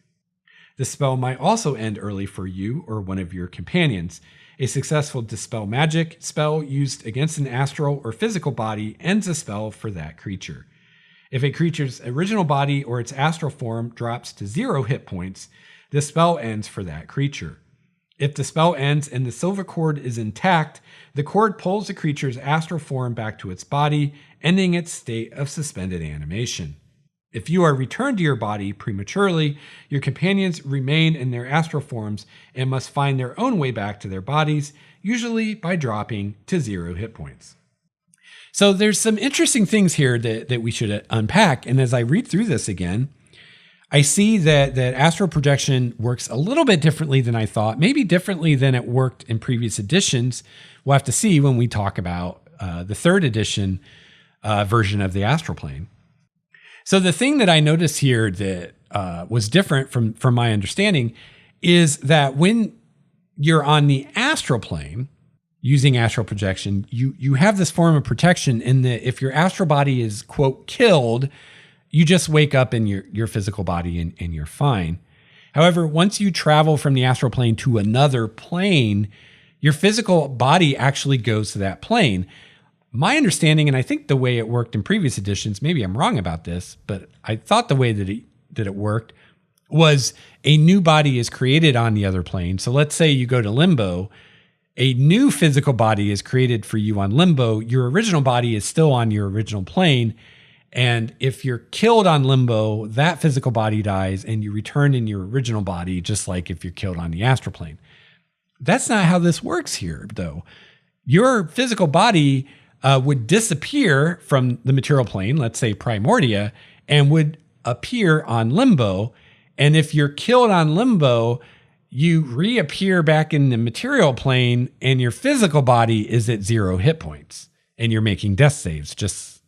The spell might also end early for you or one of your companions. A successful Dispel Magic spell used against an astral or physical body ends a spell for that creature. If a creature's original body or its astral form drops to 0 hit points, the spell ends for that creature. If the spell ends and the silver cord is intact, the cord pulls the creature's astral form back to its body, ending its state of suspended animation. If you are returned to your body prematurely, your companions remain in their astral forms and must find their own way back to their bodies, usually by dropping to 0 hit points. So there's some interesting things here that we should unpack. And as I read through this again, I see that astral projection works a little bit differently than I thought, maybe differently than it worked in previous editions. We'll have to see when we talk about the 3rd edition version of the astral plane. So the thing that I noticed here that was different from my understanding is that when you're on the astral plane, using astral projection, you have this form of protection in that if your astral body is, quote, killed, you just wake up in your physical body and you're fine. However, once you travel from the astral plane to another plane, your physical body actually goes to that plane. My understanding, and I think the way it worked in previous editions, maybe I'm wrong about this, but I thought the way that it worked was a new body is created on the other plane. So let's say you go to Limbo, a new physical body is created for you on Limbo. Your original body is still on your original plane. And if you're killed on Limbo, that physical body dies and you return in your original body, just like if you're killed on the astral plane. That's not how this works here, though. Your physical body would disappear from the material plane, let's say Primordia, and would appear on Limbo. And if you're killed on Limbo, you reappear back in the material plane and your physical body is at 0 hit points and you're making death saves just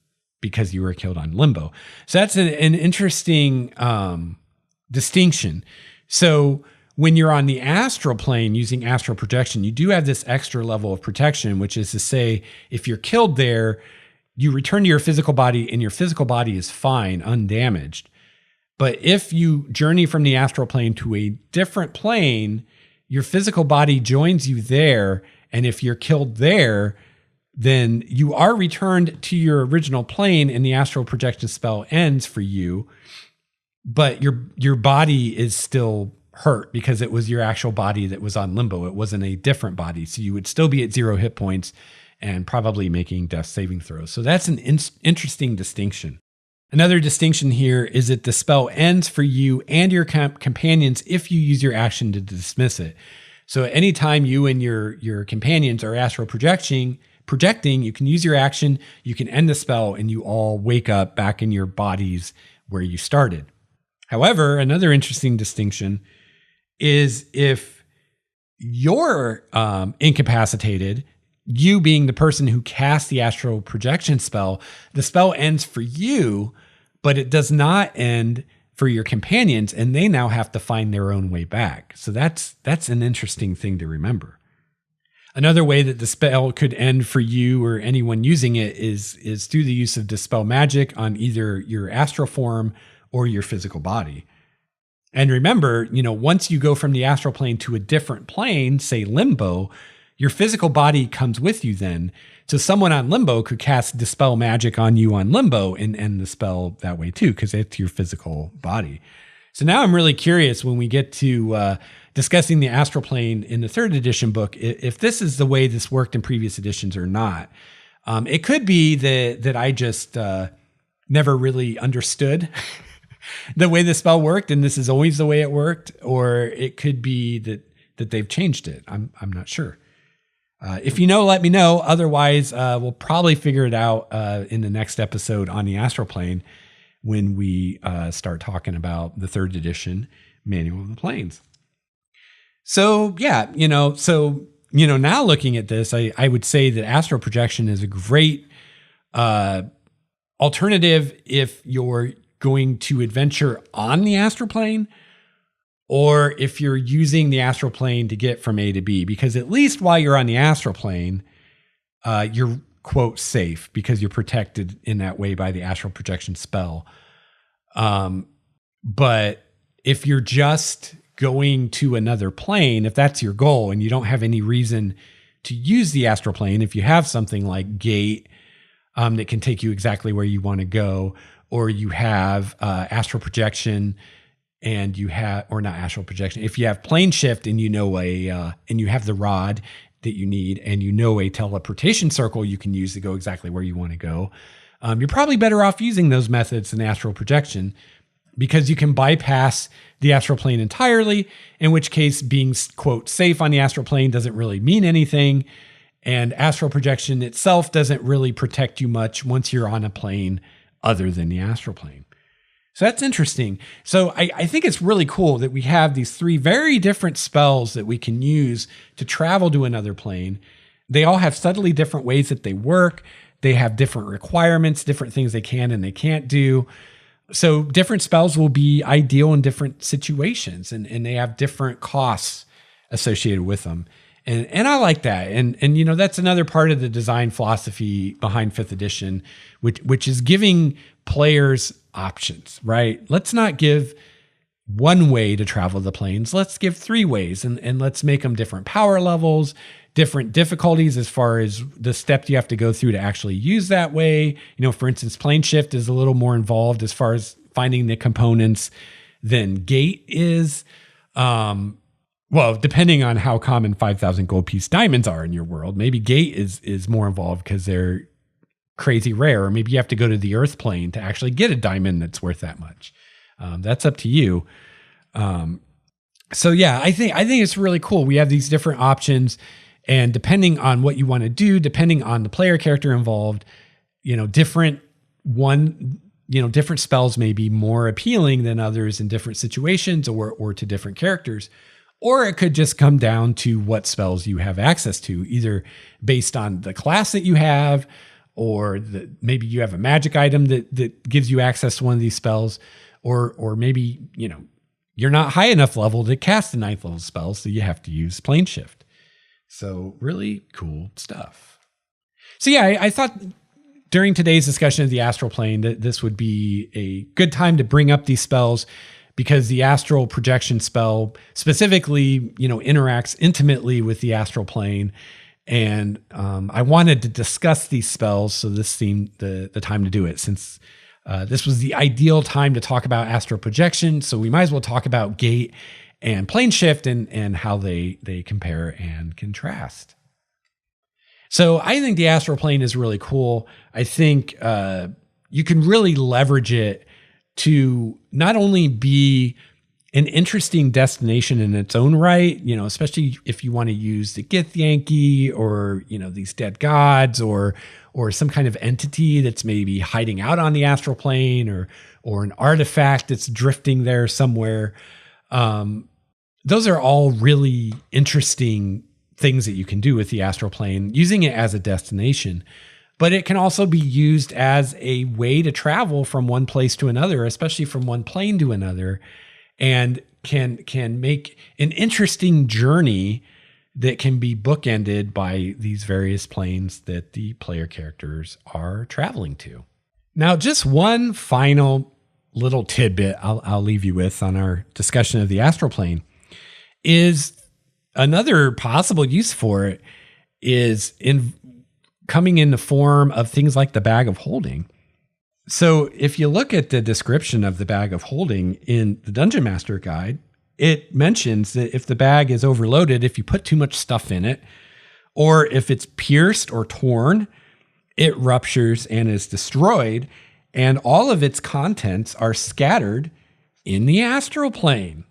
because you were killed on limbo. So that's an interesting distinction. So when you're on the astral plane using astral projection, you do have this extra level of protection, which is to say, if you're killed there, you return to your physical body and your physical body is fine, undamaged. But if you journey from the astral plane to a different plane, your physical body joins you there. And if you're killed there, then you are returned to your original plane and the astral projection spell ends for you. But your body is still hurt because it was your actual body that was on limbo. It wasn't a different body. So you would still be at 0 hit points and probably making death saving throws. So that's an interesting distinction. Another distinction here is that the spell ends for you and your companions if you use your action to dismiss it. So anytime you and your companions are astral projecting, you can use your action, you can end the spell, and you all wake up back in your bodies where you started. However, another interesting distinction is if you're incapacitated, you being the person who cast the astral projection spell, the spell ends for you, but it does not end for your companions, and they now have to find their own way back. So that's an interesting thing to remember. Another way that the spell could end for you or anyone using it is through the use of Dispel Magic on either your astral form or your physical body. And remember, once you go from the astral plane to a different plane, say limbo, your physical body comes with you then. So someone on limbo could cast Dispel Magic on you on limbo and end the spell that way too, because it's your physical body. So now I'm really curious when we get to discussing the astral plane in the 3rd edition book, if this is the way this worked in previous editions or not. It could be that I just never really understood the way the spell worked, and this is always the way it worked, or it could be that they've changed it. I'm not sure. If you know, let me know. Otherwise, we'll probably figure it out in the next episode on the astral plane when we start talking about the 3rd edition Manual of the Planes. So yeah, now looking at this, I would say that astral projection is a great alternative if you're going to adventure on the astral plane, or if you're using the astral plane to get from A to B, because at least while you're on the astral plane, you're quote safe because you're protected in that way by the astral projection spell. But if you're just going to another plane, if that's your goal and you don't have any reason to use the astral plane, if you have something like Gate that can take you exactly where you want to go, or you have astral projection and you have, or not astral projection, if you have plane shift and and you have the rod that you need and a teleportation circle you can use to go exactly where you want to go, you're probably better off using those methods than astral projection, because you can bypass the astral plane entirely, in which case being, quote, safe on the astral plane doesn't really mean anything. And astral projection itself doesn't really protect you much once you're on a plane other than the astral plane. So that's interesting. So I think it's really cool that we have these 3 very different spells that we can use to travel to another plane. They all have subtly different ways that they work. They have different requirements, different things they can and they can't do. So different spells will be ideal in different situations, and they have different costs associated with them. And I like that. And that's another part of the design philosophy behind 5th edition, which is giving players options, right? Let's not give one way to travel the planes. Let's give 3 ways, and let's make them different power levels, different difficulties as far as the steps you have to go through to actually use that way. For instance, plane shift is a little more involved as far as finding the components than Gate is. Well, depending on how common 5,000 gold piece diamonds are in your world, maybe Gate is more involved because they're crazy rare, or maybe you have to go to the Earth plane to actually get a diamond that's worth that much. That's up to you. So yeah, I think it's really cool. We have these different options, and depending on what you want to do, depending on the player character involved, different spells may be more appealing than others in different situations or to different characters. Or it could just come down to what spells you have access to, either based on the class that you have, or maybe you have a magic item that gives you access to one of these spells, or maybe, you're not high enough level to cast a 9th level spell, so you have to use plane shift. So really cool stuff. So yeah, I thought during today's discussion of the astral plane that this would be a good time to bring up these spells, because the astral projection spell specifically, interacts intimately with the astral plane. And I wanted to discuss these spells, so this seemed the time to do it, since this was the ideal time to talk about astral projection. So we might as well talk about gate and plane shift and how they compare and contrast. So I think the astral plane is really cool. I think you can really leverage it to not only be an interesting destination in its own right, especially if you want to use the Githyanki or, these dead gods or some kind of entity that's maybe hiding out on the astral plane or an artifact that's drifting there somewhere. Those are all really interesting things that you can do with the astral plane, using it as a destination. But it can also be used as a way to travel from one place to another, especially from one plane to another, and can make an interesting journey that can be bookended by these various planes that the player characters are traveling to. Now, just one final little tidbit I'll leave you with on our discussion of the astral plane is another possible use for it is coming in the form of things like the bag of holding. So if you look at the description of the bag of holding in the Dungeon Master Guide, it mentions that if the bag is overloaded, if you put too much stuff in it, or if it's pierced or torn, it ruptures and is destroyed, and all of its contents are scattered in the astral plane.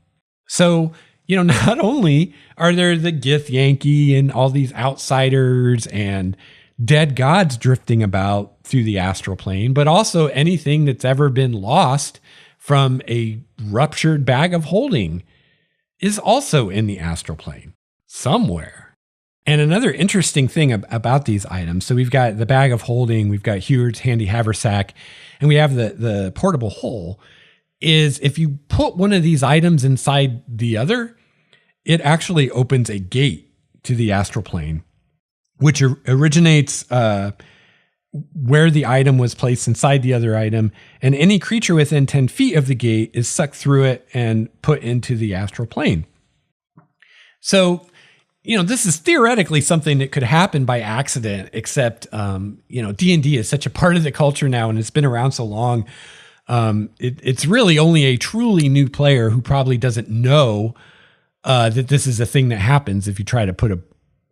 So, not only are there the Githyanki and all these outsiders and dead gods drifting about through the astral plane, but also anything that's ever been lost from a ruptured bag of holding is also in the astral plane somewhere. And another interesting thing about these items, so we've got the bag of holding, we've got Heward's handy haversack, and we have the portable hole, is if you put one of these items inside the other, it actually opens a gate to the astral plane, which originates where the item was placed inside the other item, and any creature within 10 feet of the gate is sucked through it and put into the astral plane. So, this is theoretically something that could happen by accident, except, D&D is such a part of the culture now, and it's been around so long. It's really only a truly new player who probably doesn't know that this is a thing that happens if you try to put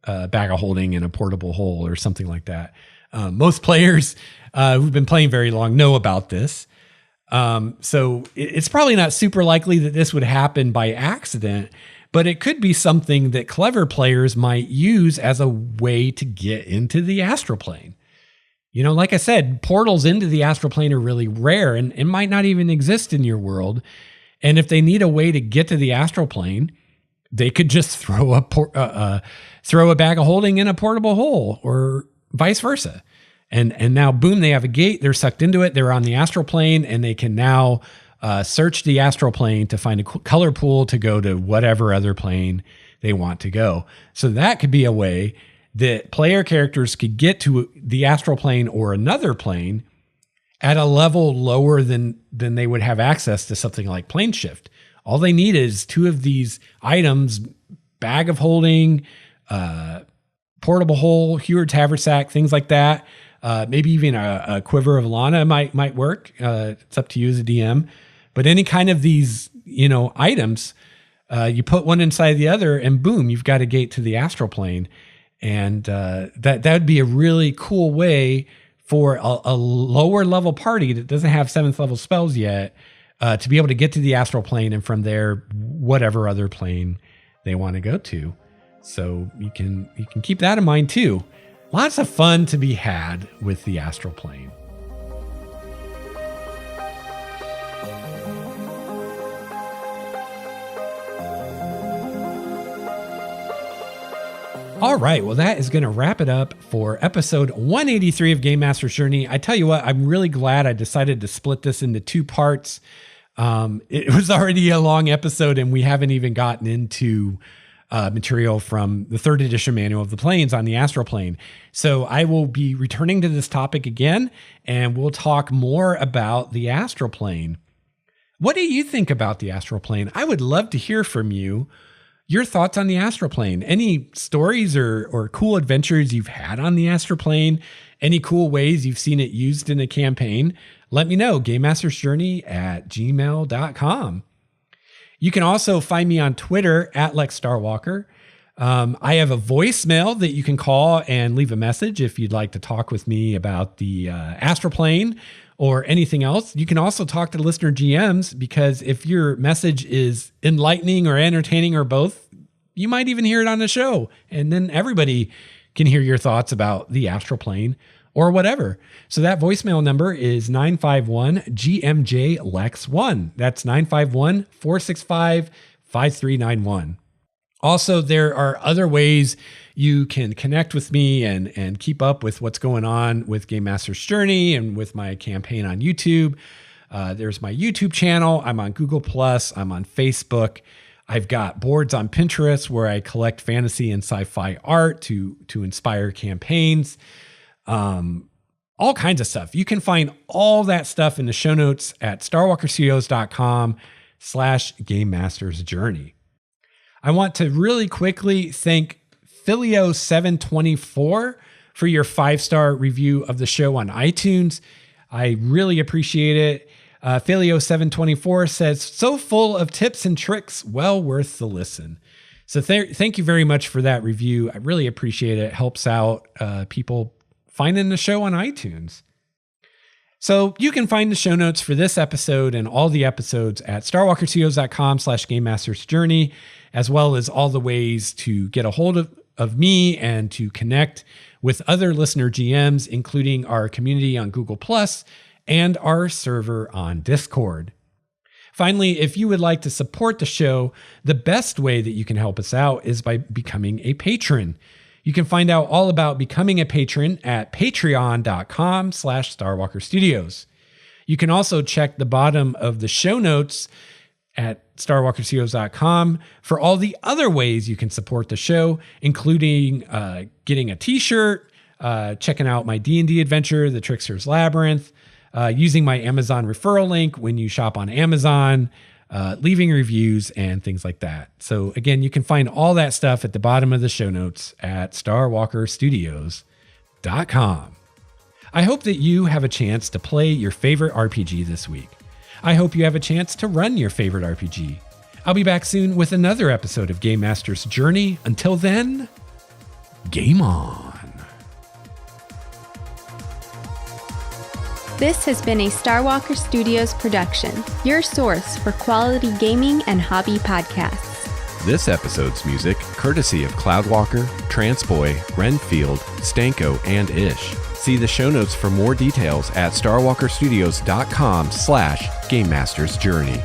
a bag of holding in a portable hole or something like that. Most players who've been playing very long know about this. So it's probably not super likely that this would happen by accident, but it could be something that clever players might use as a way to get into the astral plane. Like I said, portals into the astral plane are really rare and it might not even exist in your world. And if they need a way to get to the astral plane, they could just throw a bag of holding in a portable hole or vice versa. And now, boom, they have a gate. They're sucked into it. They're on the astral plane, and they can now search the astral plane to find a color pool to go to whatever other plane they want to go. So that could be a way that player characters could get to the astral plane or another plane at a level lower than they would have access to something like plane shift. All they need is two of these items, bag of holding, portable hole, Heward's haversack, things like that. Maybe even a quiver of Lana might work. It's up to you as a DM. But any kind of these, items, you put one inside the other and boom, you've got a gate to the astral plane. And that would be a really cool way for a lower level party that doesn't have 7th level spells yet to be able to get to the astral plane, and from there, whatever other plane they want to go to. So you can keep that in mind too. Lots of fun to be had with the astral plane. All right, well, that is going to wrap it up for episode 183 of Game Master's Journey. I tell you what, I'm really glad I decided to split this into 2 parts. It was already a long episode, and we haven't even gotten into material from the 3rd edition manual of the planes on the astral plane. So I will be returning to this topic again, and we'll talk more about the astral plane. What do you think about the astral plane? I would love to hear from you. Your thoughts on the astral plane, any stories or cool adventures you've had on the astral plane, any cool ways you've seen it used in a campaign, let me know. GameMastersJourney@gmail.com. You can also find me on Twitter @LexStarWalker. I have a voicemail that you can call and leave a message if you'd like to talk with me about the astral plane or anything else. You can also talk to listener GMs, because if your message is enlightening or entertaining or both, you might even hear it on the show. And then everybody can hear your thoughts about the astral plane or whatever. So that voicemail number is 951-GMJ-LEX1. That's 951-465-5391. Also, there are other ways you can connect with me and keep up with what's going on with Game Master's Journey and with my campaign on YouTube. There's my YouTube channel. I'm on Google+. I'm on Facebook. I've got boards on Pinterest where I collect fantasy and sci-fi art to inspire campaigns. All kinds of stuff. You can find all that stuff in the show notes at starwalkerstudios.com/Game Master's Journey. I want to really quickly thank Filio724 for your 5-star review of the show on iTunes. I really appreciate it. Filio724 says, so full of tips and tricks, well worth the listen. So thank you very much for that review. I really appreciate it. It helps out people finding the show on iTunes. So you can find the show notes for this episode and all the episodes at starwalkerstudios.com/Game Master's Journey, as well as all the ways to get a hold of me and to connect with other listener GMs, including our community on Google+ and our server on Discord. Finally, if you would like to support the show, the best way that you can help us out is by becoming a patron. You can find out all about becoming a patron at patreon.com/StarwalkerStudios. You can also check the bottom of the show notes at starwalkerstudios.com for all the other ways you can support the show, including getting a t-shirt, checking out my D&D adventure, The Trickster's Labyrinth, using my Amazon referral link when you shop on Amazon, leaving reviews and things like that. So again, you can find all that stuff at the bottom of the show notes at starwalkerstudios.com. I hope that you have a chance to play your favorite RPG this week. I hope you have a chance to run your favorite RPG. I'll be back soon with another episode of Game Master's Journey. Until then, game on. This has been a Starwalker Studios production, your source for quality gaming and hobby podcasts. This episode's music, courtesy of Cloudwalker, Transboy, Renfield, Stanko, and Ish. See the show notes for more details at starwalkerstudios.com/Game Master's Journey.